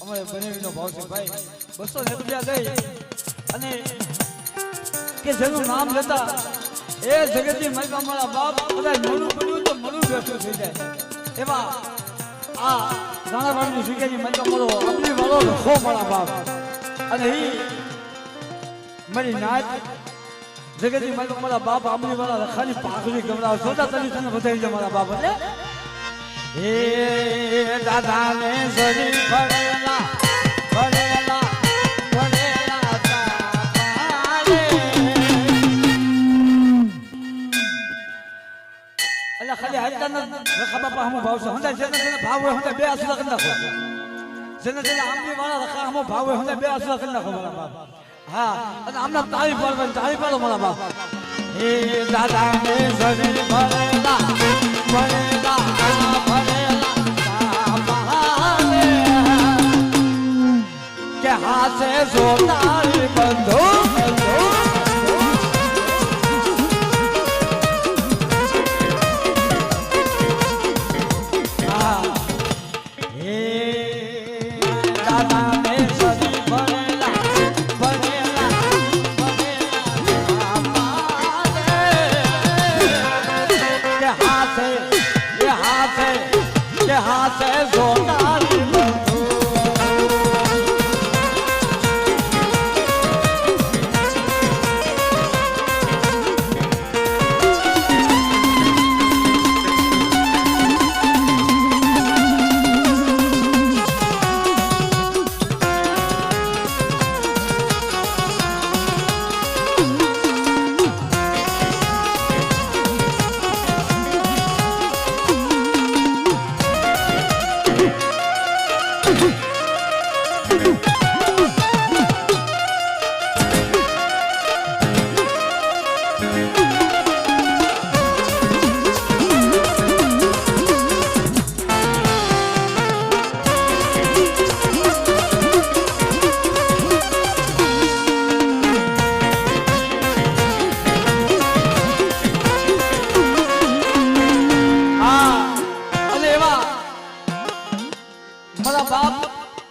અમારે બનેવીનો ભાવ છે ભાઈ 200 રૂપિયા દઈ અને કે જેનું નામ લેતા એ જગતની માલિકા મારા બાપ કદાચ મોડું પડ્યું તો મોડું બેઠું થઈ જાય એવા આ નાણાવાળની જગ્યાની માલિકા મારો આપણી વાળો લખો મારા બાપ અને ઈ મારી નાચ જગતની માલિકા મારા બાપ આપણી વાળા લખાની પાઘડી ગમરાવ સોદા તને વધારી દે મારા બાપ એટલે એ દાદા ને સરી ફળેલા ફળેલા ફળેલા તારે અલ્લા ખાલી હાલતા ન રખા બાપા હમો ભાવ છે હંદા જેને ભાવ હોય હંદા બે આસુલા કરી નાખો જેને આમની વાળા રખા હમો ભાવ હોય હંદા બે આસુલા કરી નાખો મારા બાપ હા અને આમના તાળી પાડો મારા બાપ એ દાદા ને સરી ફળેલા ફળેલા हाथे सोतारी बंधो दादा ने सदी बनेला बनेला के हाथे सोतारी बंधो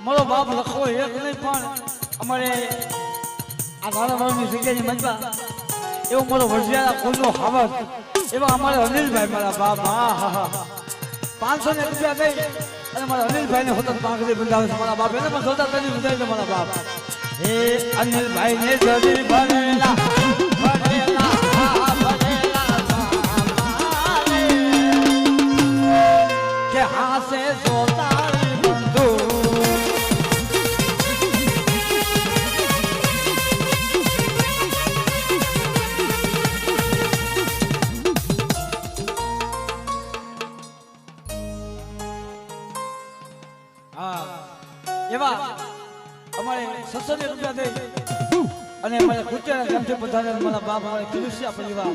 મારો બાપ લખો એક નહીં પણ અમારે આ નાણાવાળાની જગ્યાની મજબા એવો મારો વરજિયાળા કોલનો હાવત એવા અમારે અનિલભાઈ મારા બાપ હા 500 રૂપિયા દઈ અને મારા અનિલભાઈને હોતન પાંખડી બંધાવે છે મારા બાપ એને પણ જોતા કરી બંધાવી છે મારા બાપ હે અનિલભાઈને જરી ભરેલા ભરેલા કે હાસે સોતારી બંધુ એવા અમારે 600 રૂપિયા દઈ અને અમારે કુચેરા ગામથી બધાને મારા બાપ અમારે કિરુસિયા પરિવાર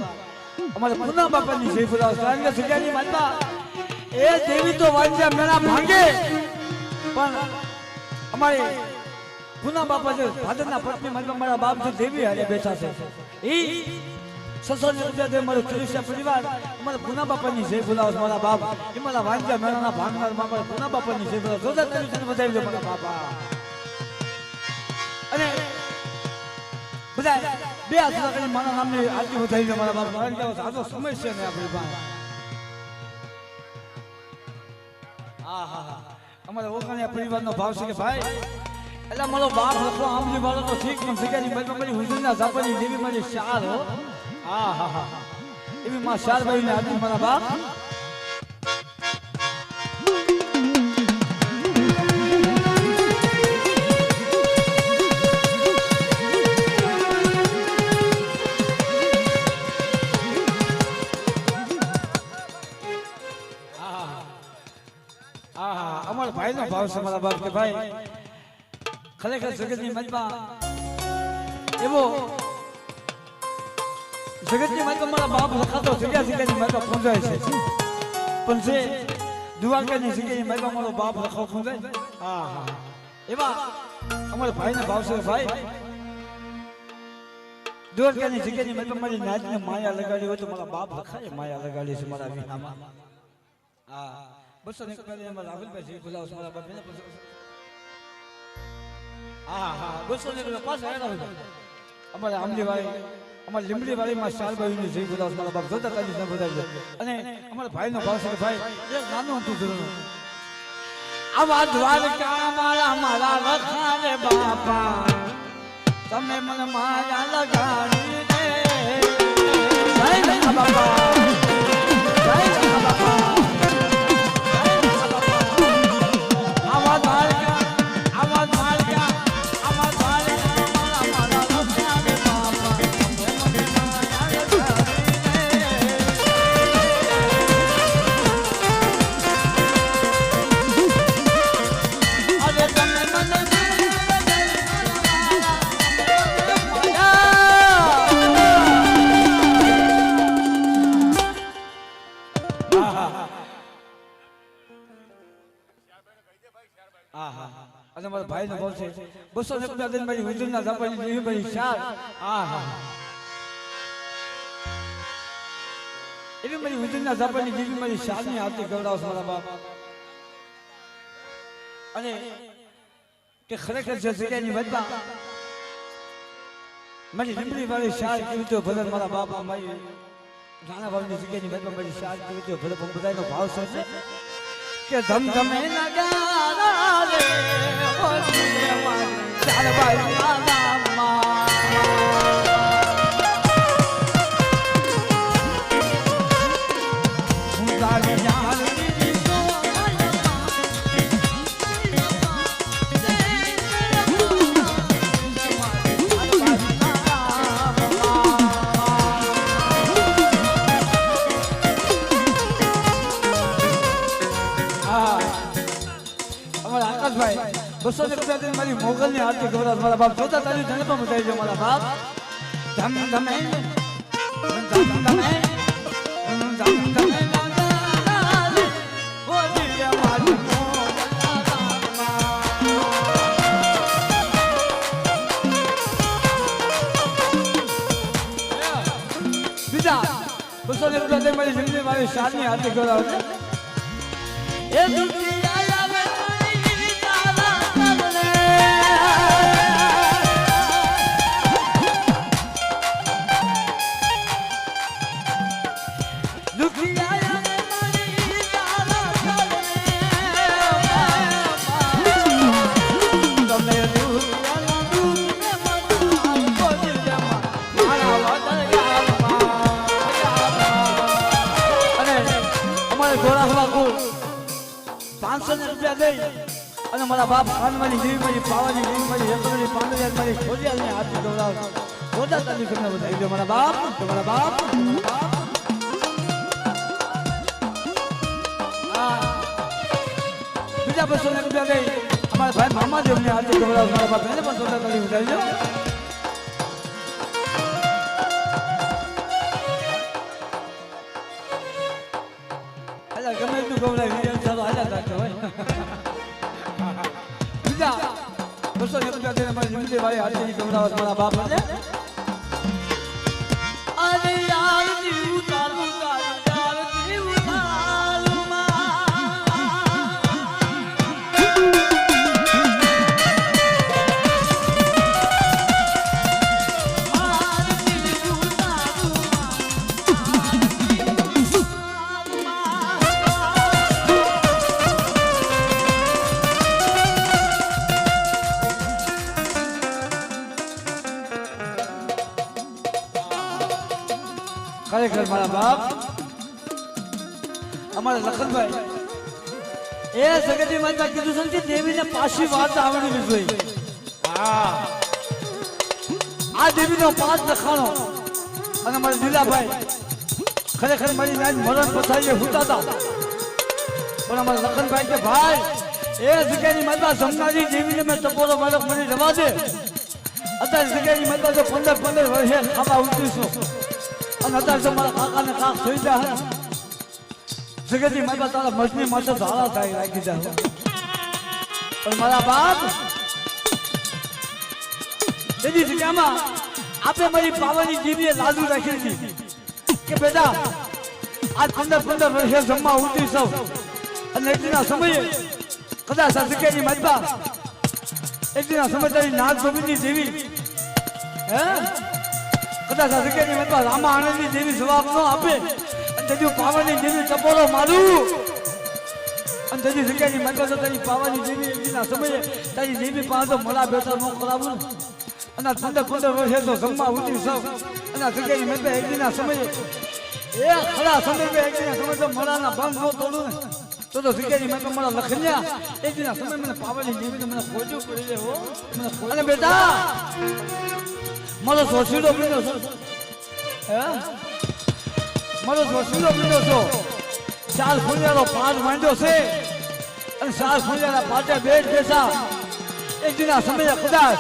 અમારે પુના બાપાની જય બોલાવ સાંજે સુજાની માતા એ દેવી તો વાંજ્યા મેળા ભાંગે પણ અમારે પુના બાપા જે ભાદરના પત્ની માતા મારા બાપ જે દેવી હારે બેઠા છે ઈ 600 રૂપિયા દે મારો કિરુસિયા પરિવાર અમારે પુના બાપાની જય બોલાવ મારા બાપ એ મારા વાંજ્યા મેળાના ભાંગનાર મારા પુના બાપાની જય બોલાવ જોતા તને વધાવી દો મારા બાપા અને બધા બે આસરા કરી મારા નામની આરતી વધાવી દે મારા બાપ કારણ કે સાચો સમય છે ને આપણી પાસે હા અમારા ઓળખાણિયા પરિવારનો ભાવ છે કે ભાઈ એટલે મારો બાપ લખો આમલી વાળો તો ઠીક પણ જગ્યાની મતલબ મારી હુજુરના ઝાપરની દેવી મારી શાર હો હા હા હા એવી માં શારબાઈ ને આદિ મારા બાપ અમારા ભાઈ નો ભાવ છે મારા બાપ કે ભાઈ ખરેખર જગતની મજમાં એવો જગતની મજમાં મારા બાપ લખાતો જગ્યા જગ્યાની મજમાં પૂંજાય છે પણ છે દ્વારકાની જગ્યાની મજમાં મારો બાપ લખાવ પૂંજાય હા હા એવા અમારા ભાઈના ભાવ છે ભાઈ દ્વારકાની જગ્યાની મજમાં મારી નાચને માયા લગાડી હોય તો મારા બાપ લખાય માયા લગાડી છે મારા વિનામાં હા બસો ને રાહુલભાઈ જી બોલાવો મારા બાપ ને હા હા બસો ને પાછા અમારે આમલી વાળી અમારી લીમડી વાળીમાં શારબાઈની જઈ બોલાવો મારા બાપ જોતા તાજી ન બોલાવજો અને અમારા ભાઈનો ભાવ છે ભાઈ એક નાનું હતું જરૂર આવા દ્વારકા મારા મારા લખાને બાપા તમે મને માયા લગાડી દે જય બાપા જય બાપા ભાઈ નો ભાવ છે 200 દિન મારી હુજુરના ઝાપરની દેવી મારી શાર હા હા એવી મારી હુજુરના ઝાપરની દેવી મારી શારની આરતી ગવડાવસ મારા બાપ અને કે ખરેખર જે જગ્યાની વદબા મારી લીમડી વાળી શાર કેવી તો ભલે મારા બાપ મારી નાના ભાવની જગ્યાની વદબા મારી શાર કેવી તો ભલે પણ બધાનો ભાવ છે કે ધમધમે નગારા રે ઓલી મારી શારબાઈ નામમાં હું તારી યાદની બસો ને રૂપિયા મારી મોગલ ની આરતી ગવડાવ મારા બાપ જોતા તારી જન્મ બતાવી દો મારા બાપ ધમ ધમે ધમ ધમે ધમ ધમે બીજા 200 ને રૂપિયા મારી જિંદગી મારી શારની આરતી ગવડાવ એ દુનિયા અને મારા બાપ ખાનવાની દેવી મારી પાવાની દેવી મારી હેકડની પાંદરિયા મારી ખોડિયાલની આરતી ગવડાવ જોતા તારી તમને બતાવી દો મારા બાપ તમારા બાપ બીજા 200 ને રૂપિયા દઈ અમારા ભાઈ મામા દેવની આરતી ગવડાવ મારા બાપ એને પણ જોતા તારી બતાવી દો અલા ગમે તું ગવડાવી વિડિયો ચાલો હાલ્યા રાખતો હોય 200 રૂપિયા દે મારી જિંદગી વાળી આરતી ગવડાવ મારા બાપ ને અરે યાર જીવ તારું યાર જીવ તારું ખરેખર મારા બાપ અમારા લખનભાઈ એ સગતી માતા કીધું છે કે દેવીને પાછી વાત આવડવી જોઈએ. હા આ દેવીનો પાઠ લખાણો અને મારા લીલાભાઈ ખરેખર મારી નાજ મરણ પથારીએ હુતા હતા પણ અમારા લખનભાઈ કે ભાઈ એ જગ્યાની માતા જમનારી દેવીને મેં ટપોરો બાળક મને રવા દે. અત્યારે જગ્યાની માતા જો 15 વર્ષે ખાવા ઉતરીશું અને અત્યારે તો મારા કાકાને કાક થઈ જાય જગતની માતા તારા મજની માથે ધારા થાય રાખી જાય. પણ મારા બાપ એની જગ્યામાં આપણે મારી પાવાની જીવીએ લાદુ રાખી હતી કે બેટા આજ 15 વર્ષે જમવા ઉતરી સૌ અને એકદીના સમયે કદાચ આ જગ્યાની માતા એકદીના સમય તારી નાથ ગોવિંદની દેવી હે કદાચ આ જગ્યાની માતા રામા આનંદની દેવી જવાબ ન આપે તેજી પાવાની દેવી ટપોરો મારું અને તેજી જગ્યાની માતા તો તારી પાવાની દેવી એકદીના સમયે તારી દેવી પાસે મળા બેઠા ન કરાવું અને 15 વર્ષે તો જમવા ઉતરી સૌ અને આ જગ્યાની માતા એકદીના સમયે એ ખરા સમય એકદીના સમય તો મળાના બંધ ન તોડું ને તો જગ્યાની માતા મારા લખન્યા એકદીના સમય મને પાવાની દેવીને મને ખોજવું પડી લે હો મને અને બેટા મારો સોસીડો પીડો હે મારો સોસીડો પીડો છો 4 ફૂલિયાનો પાઠ માંડ્યો છે અને 4 ફૂલિયાના પાટે બેઠ બેસા એકદીના સમયે કદાચ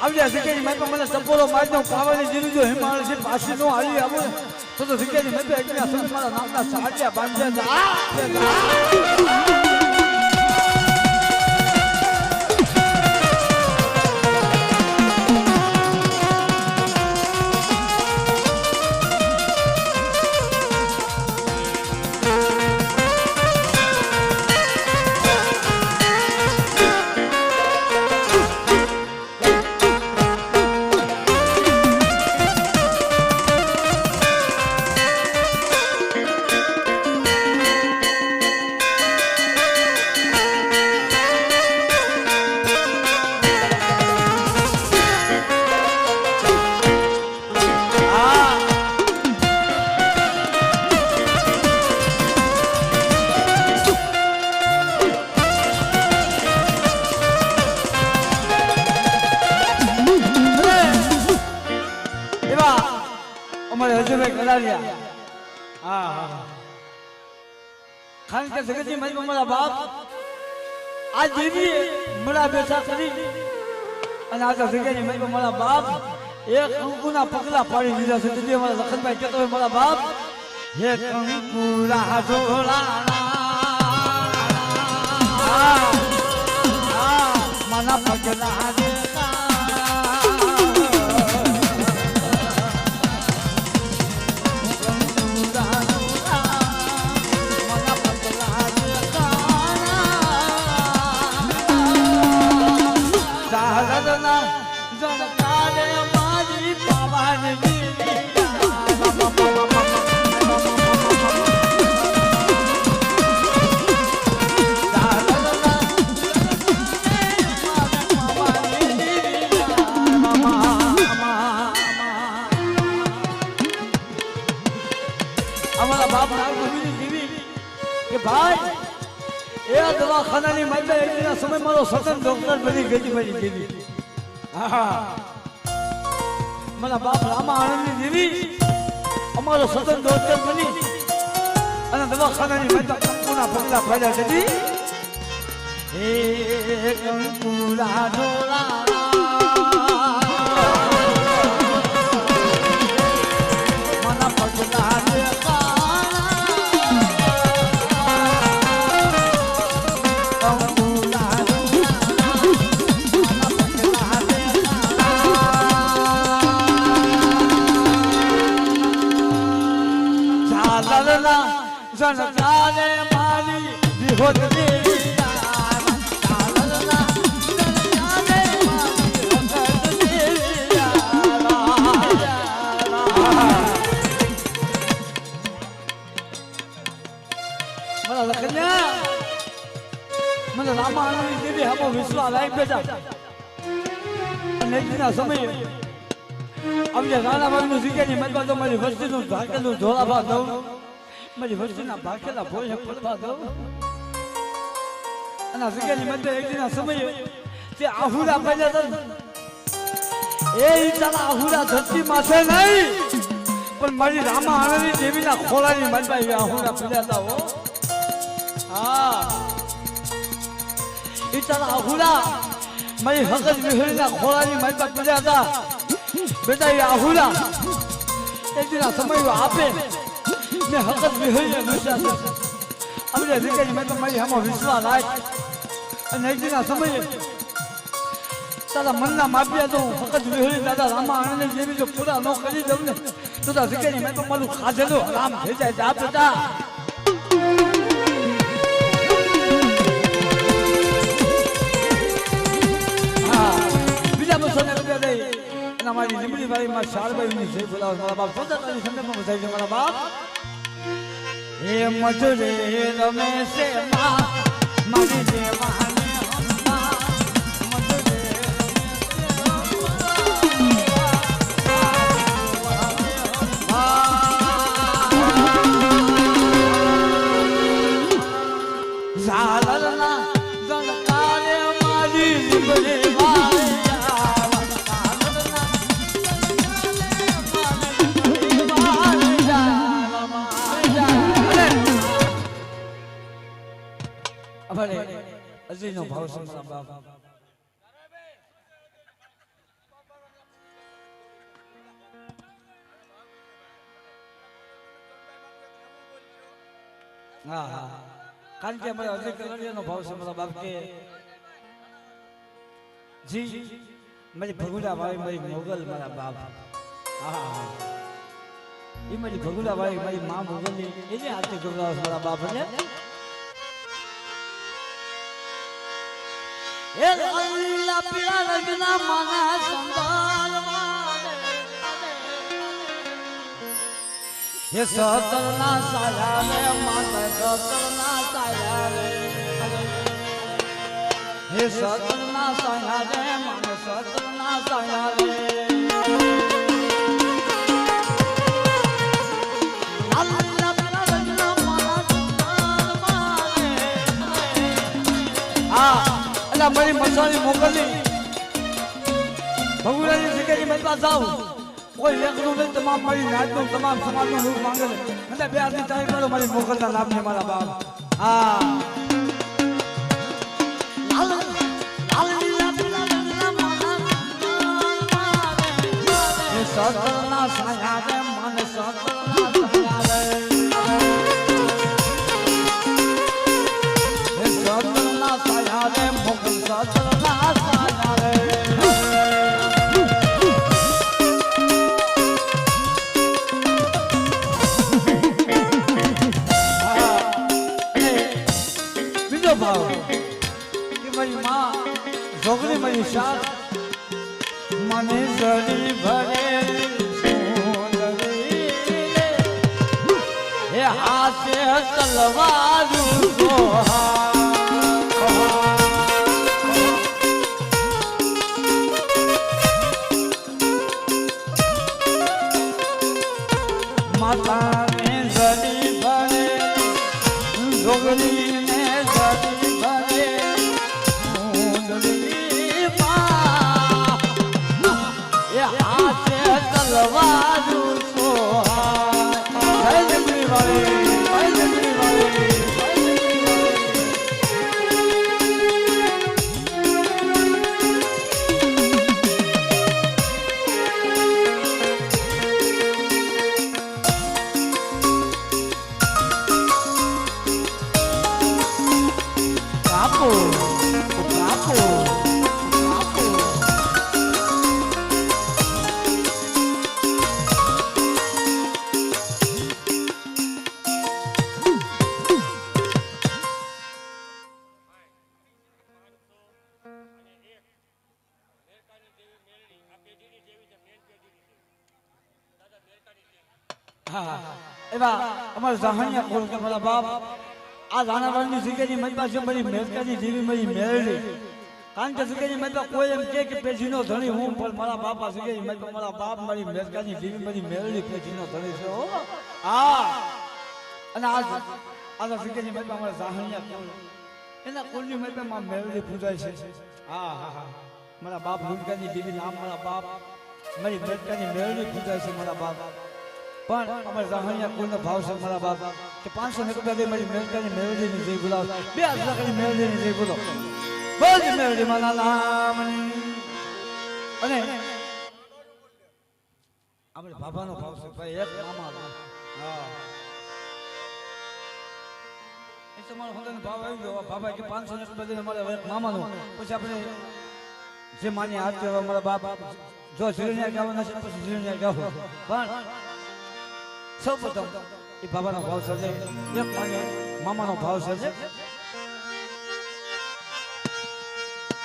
આવ્યા જગ્યાની માતા મને ટપોરો મારી દઉં પાવાની જીવી જો હિમાલય છે પાછી નો હાલી આવું તો જગ્યાની માતા એકદીના સમય મારા નામના સાડિયા બાંધ્યા કારણ કે જગતની મારી મારા બાપ આ દેવી મળા બેઠા કરી અને આ જગ્યાની મારી મારા બાપ એક કંકુના પગલા પાડી દીધા છે. તેથી અમારા લખનભાઈ કહેતો હોય મારા બાપ હે કંકુલા ઢોળા માના પગલા દવાખાનાની માતા એકદીના સમય મારો સતન ડોક્ટર બની ગઈ મારી દેવી. હા મારા બાપ રામા આનંદની દેવી અમારો સતન ડોક્ટર બની અને દવાખાનાની માતા કંકુના પગલા પાડ્યા હતી. હે કંકુલા ઢોળા માના પગલા જનતાને મારી વિહોત દેવી મને રામાયણની દેવી આમાં વિશ્વાસ લાવી બેઠા અને એકના સમયે અમને રાણા બાબુનું જગ્યાની મતમાં તો મારી વસ્તીનું ભાગેલું ધોળાભા દઉં, મારી વસ્તીના ભાગેલા ભોય પડવા દઉં. અને જગ્યાની મતમાં એક દિનના સમયે તે આહુડા પડ્યા હતા. એ તારા આહુડા ધરતી માથે નહીં, પણ મારી રામા આનંદી દેવીના ખોળાની મતમાં એ આહુડા પડ્યા હતા. હો હા, એ તારા આહુડા મારી હકત વિહળીના ખોળાની મતમાં પડ્યા હતા. બેટા એ આહુડા એક દિના સમય આપે ને હકત વિહળીને દુષ્યા છે. અમને જગ્યાની મતમાં મારી આમાં વિશ્વાસ રાખ. અને એક દિના સમયે તારા મનના માપ્યા તો ફક્ત વિહળી દાદા રામા આનંદ જેવી જો પૂરા ન કરી દઉં ને તો તારા જગ્યાની મેં તો મારું ખાધેલું હરામ થઈ જાય. જા બેટા. હા, બીજા બસોને રૂપિયા દઈ અને મારી લીમડી વાળીમાં શાળબાઈની જય બોલાવો મારા બાપ. પોતાની સંદર્ભમાં બધાઈ છે મારા બાપ. હે મધુરે રમે છે મારી દેવા અજયનો ભાવ સમસા બાપ. હા હા, કારણ કે અમારે અજય કલરિયાનો ભાવ છે મારા બાપ કે જી મારી ભગુડા વાળી મારી મોગલ મારા બાપ. હા હા, એ મારી ભગુડા વાળી મારી મા મોગલની એને આરતી ગવડાવે મારા બાપ. એટલે એ અલ્લા પીળા રંગના માના સંભાળવા હે સતરના સાયા રે માતા સતરના સાયા રે હે સતરના સાયા રે માતા સતરના સાયા રે અલ્લા પીળા રંગના માના સંભાળવા હા મારી મસાલી મોકલી ભગુડાની જગ્યાની મતમાં જાવ. કોઈ એકલું નહીં, તમામ મારી નાચનું તમામ સમાજનું રૂપ માંગે છે. એટલે બે હાથની તારીખ કરો મારી મોકલના નામને મારા બાપ. હા, સતના સાયા રે મન સતના સાયા રે સતના સાયા રે મોકલ સતના સાયા રે. બીજો ભાવ કે મારી માં જોગણી મારી શાક મને જરી ભરે હે હાથે તલવારું ગોહા માતા ને જરી ભરે જોગણી ને જરી ભરે તલવારું સોહાય જય વાળી એવા અમારા જહાનિયા કોલ કે મારા બાપ આ રાણાવાળની જગ્યાની મારી પાસે મારી મેલકાની જેવી મારી મેળડી કારણ કે સુકેજી મતલબ કોઈ એમ કે પેજીનો ધણી હું પણ મારા બાપા સુકેજી મતલબ મારા બાપ મારી મેરકાની દેવી મારી મેરડી પેજીનો ધણી છે હો હા અને આ સુકેજી મતલબ અમારા સાહણિયા એના કુળની મતલબ માં મેરડી પૂજાય છે હા હા હા મારા બાપ મેરકાની દેવી નામ મારા બાપ મારી મેરકાની મેરડી પૂજાય છે મારા બાપ પણ અમારા સાહણિયા કુળનો ભાવ છે મારા બાપ કે 500 રૂપિયા દે મારી મેરકાની મેરડીની જય બોલાવ 2000 રૂપિયાની મેરડીની જય બોલો બોલ મેરડી માના નામ અને આપણે બાબાનો ભાવ છે ભાઈ એક મામા હા એ તમારો હંગાનો ભાવ આવી ગયો બાબા કે 500 રૂપિયા દે અમારે એક મામાનો પછી આપણે જે માની હાથ દેવા મારા બાપ જો જીરણિયા ગાવાના છે પછી જીરણિયા ગાવો પણ સૌ પ્રથમ એ બાબાનો ભાવ છે એક મામાનો ભાવ છે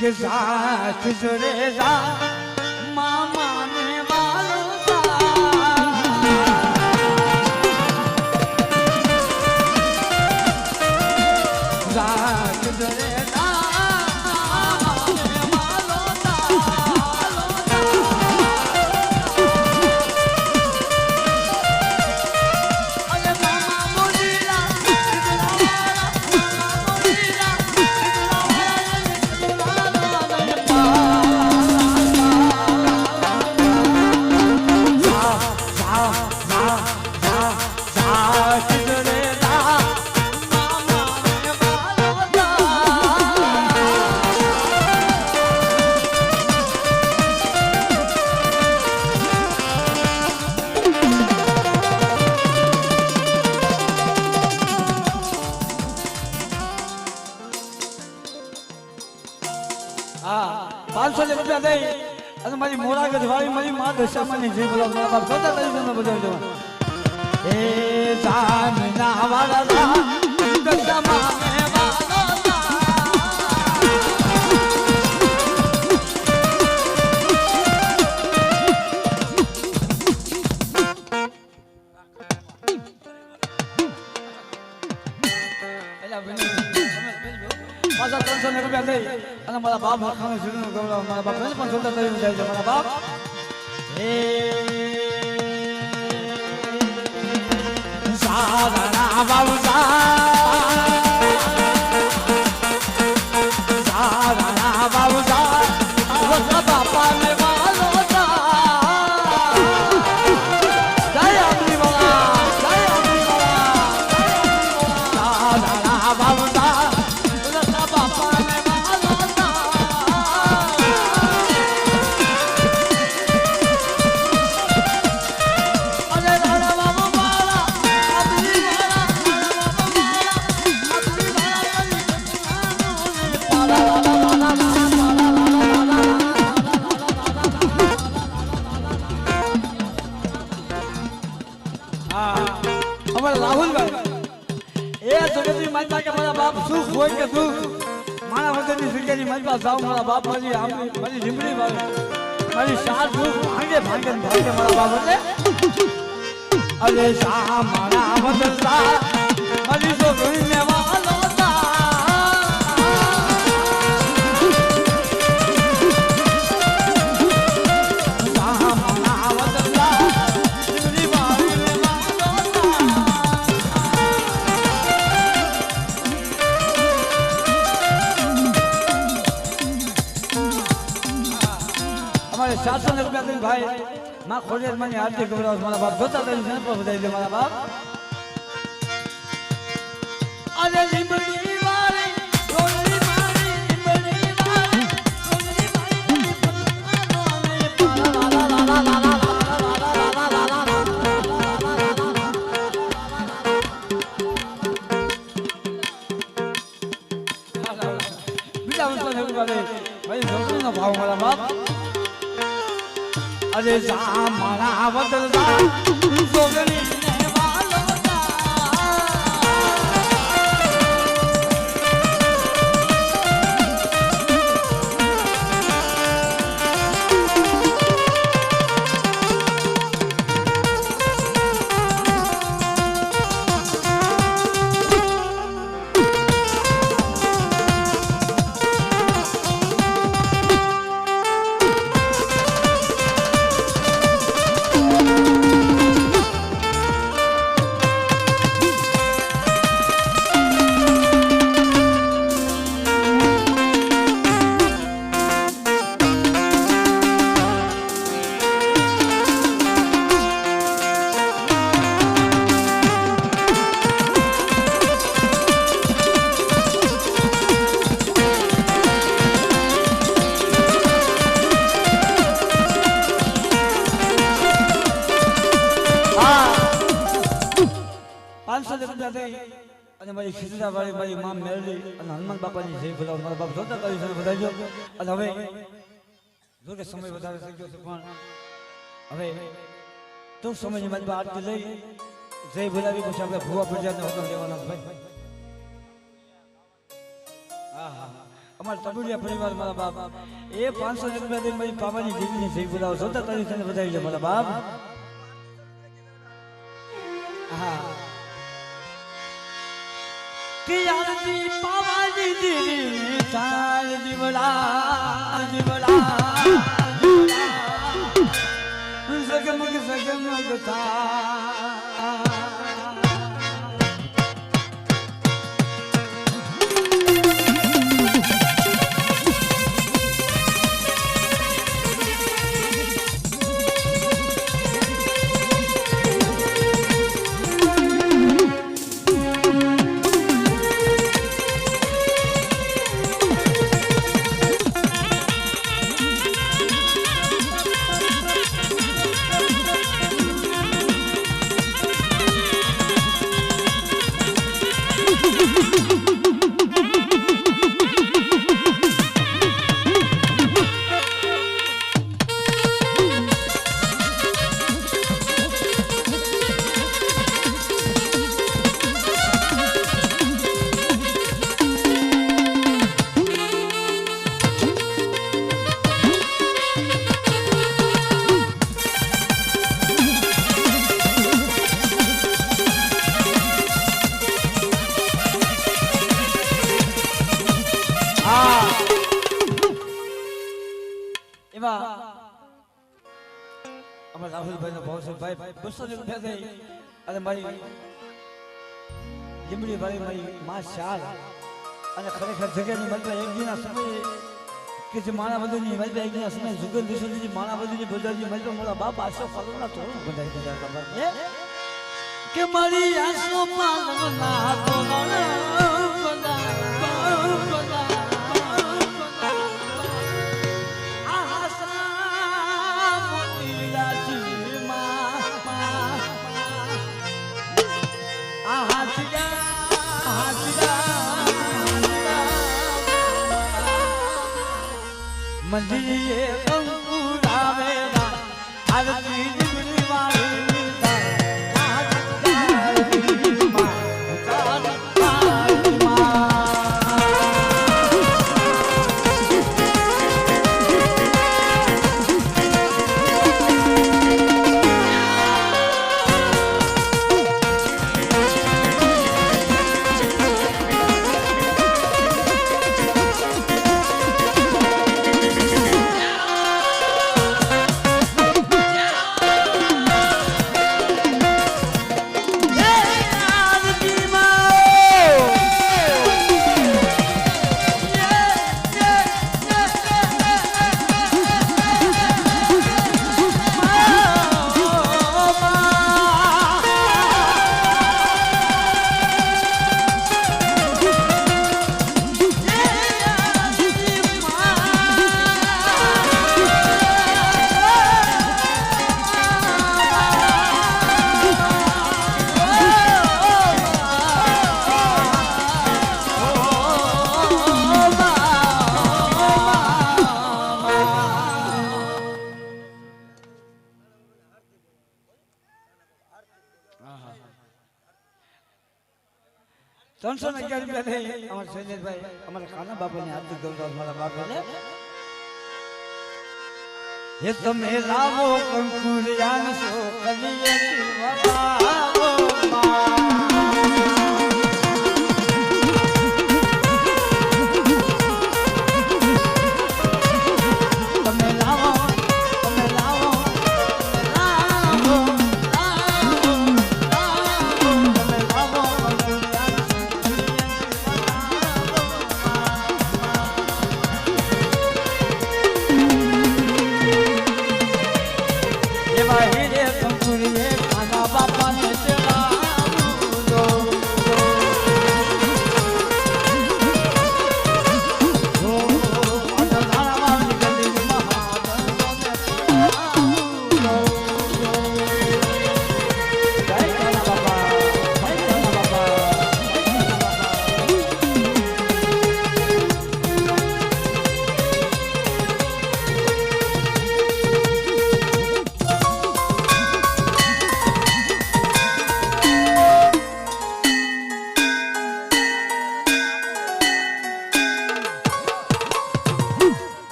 કે સાથ જોડે જા મામા ને વાલો સાથ જોડે રૂપિયા દઈ અને મારી મોરાગઢ વાળી મારી માં દશામાની જે બોલા મારા બાપ જોતા તરી તમને બજાવી દેવા એ જાનના વાળા દશામાને પાછા 300 રૂપિયા દઈ અને મારા બાપ હખાનો જીવનો ગૌરવ મારા બાપ પણ જોતા તરી જાય છે મારા બાપ હે સારા બાબુ સારા બાબુ સારા બાપા ને વાલો જય અમરી વાલા સારા બાબુ કોઈ કે તું મારા વગરની જગ્યાની મારી પાસે જાવ મારા બાપ મારી મારી લીમડી મારી સાત ભાંગે ભાંગે ભાંગે મારા બાપ એટલે અરે શા મારા વદલા મારી તો ગઈને વાલો ₹700 રૂપિયા ભાઈ માં ખોડિયાર માની આરતી ગૌરવ મારા બાપ જોતા તરી છે પણ બધાઈ દે મારા બાપ અરે લીમડી વાળી ગોળી મારી લીમડી વાળી ગોળી મારી ભાઈ જોડીનો ભાવ મારા બાપ અરે જા મારા વદલા સોગની ને વાલો રૂપિયા થઈ અને મારી ખીચડા વાળી મારી માં મેળવી અને હનુમાન બાપાની જય બોલાવ મારા બાપ જોતા કરી બધાજો અને હવે જો કે સમય વધારે થઈ ગયો છે પણ હવે ટૂંક સમયની મારી આરતી લઈ જય બોલાવી પછી આપણે ભુવા પ્રજાને હોતો લેવાના ભાઈ હા હા અમારા તબુલિયા પરિવાર મારા બાપ એ 500 રૂપિયા દઈને મારી પાવાની દીકરીને જય બોલાવો જોતા કરી બધાઈ છે મારા બાપ હા कि आरती पावानी दीदी साल दिवला सगमग था રાહુલભાઈ નો ભાવ છે ભાઈ 200 રૂપિયા થઈ અને મારી લીમડી વાળી મારી માં શાલ અને ખરેખર જગ્યાની મારી એક દિના સમય કે જે માણા બધુની મારી એક દિના સમય જુગલ દિશોની માણા બધુની બજારની મારી મોળા બાપ આશો ફળના તોરણ બંધાઈ દીધા ખબર કે મારી આશો પાલના તોરણ મંદિરે કંકુરાવેલા આરતી દીકરી વાળી ₹311 અમારા શૈલેષભાઈ અમારા ખાના બાપાની હાર્દિક ગૌરવ મારા બાપાને હે તમે લાવો કંકુરિયાન સો કલીએ વરાવો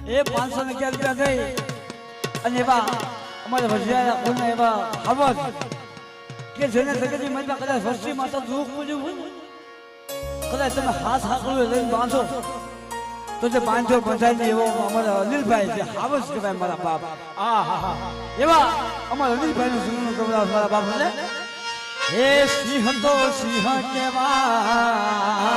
એ 511 રૂપિયા થઈ અને એવા અમારે વજિયાના કોના એવા હાવજ કે જેને જગતની મનમાં કદાચ વર્ષી માતા દુઃખ પડ્યું હોય કદાચ તમે હાથ હાકડું લઈને બાંધો તો જે બાંધો બંધાય એવો અમારા અનિલભાઈ જે હાવજ કહેવાય મારા બાપ એવા અમારા અનિલભાઈ નું જૂનું કહેવાય મારા બાપ ને હે સિંહ તો સિંહ કેવા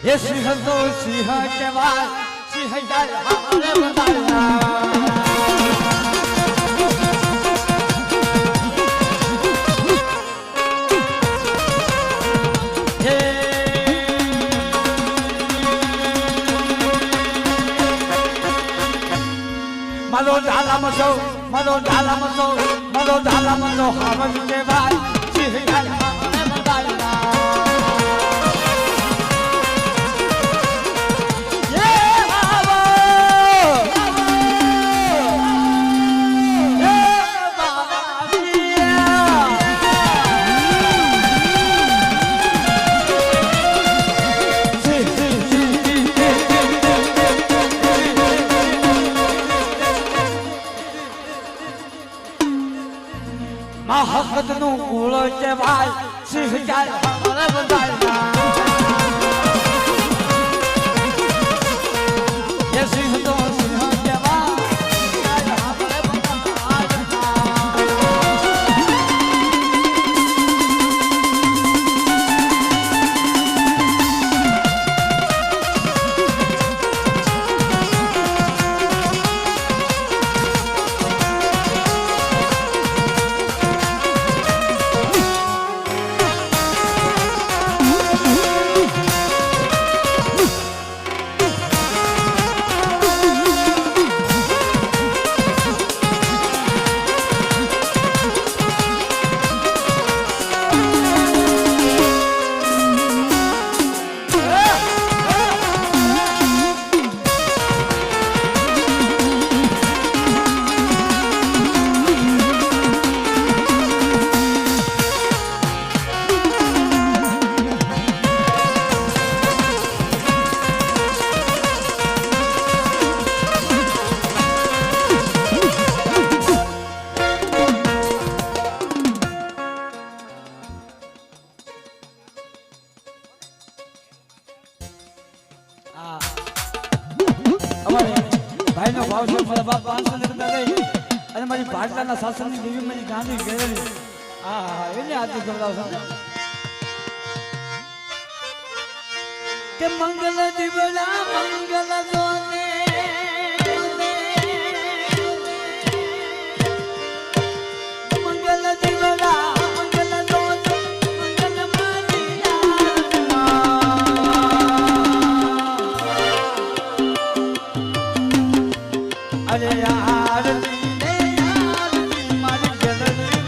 ये सिंह तो सिंह के बाद सिंह जाए हमारे बताया मारो डाला मचो हमन के बाद सिंह जाए हमारे बताया महकत नु कूल के भाई सिंह जाए हमारे बताया ये सिंह तो सिंह के भाई जाए हमारे भाई नो भाव से मारा बाप 500 રૂપિયા લઈ અને મારી ભાટલાના શાસનની દેવી મારી ગાંધી ગયેલી એને આથી ગવડાવશો કે મંગલ દીવડા મંગલ જોને મંગલ દીવડા મંગલ જોને મંગલ મારિયા અરે યાર મારી જલની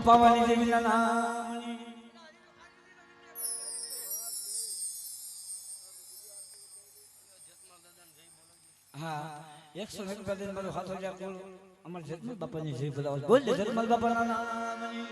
પાવાની દેવીના નામની હા 101 મારો હાથ હો જા કોલ અમાર જગમલ બાપાની જય બોલાવો બોલ જગમલ બાપાના નામની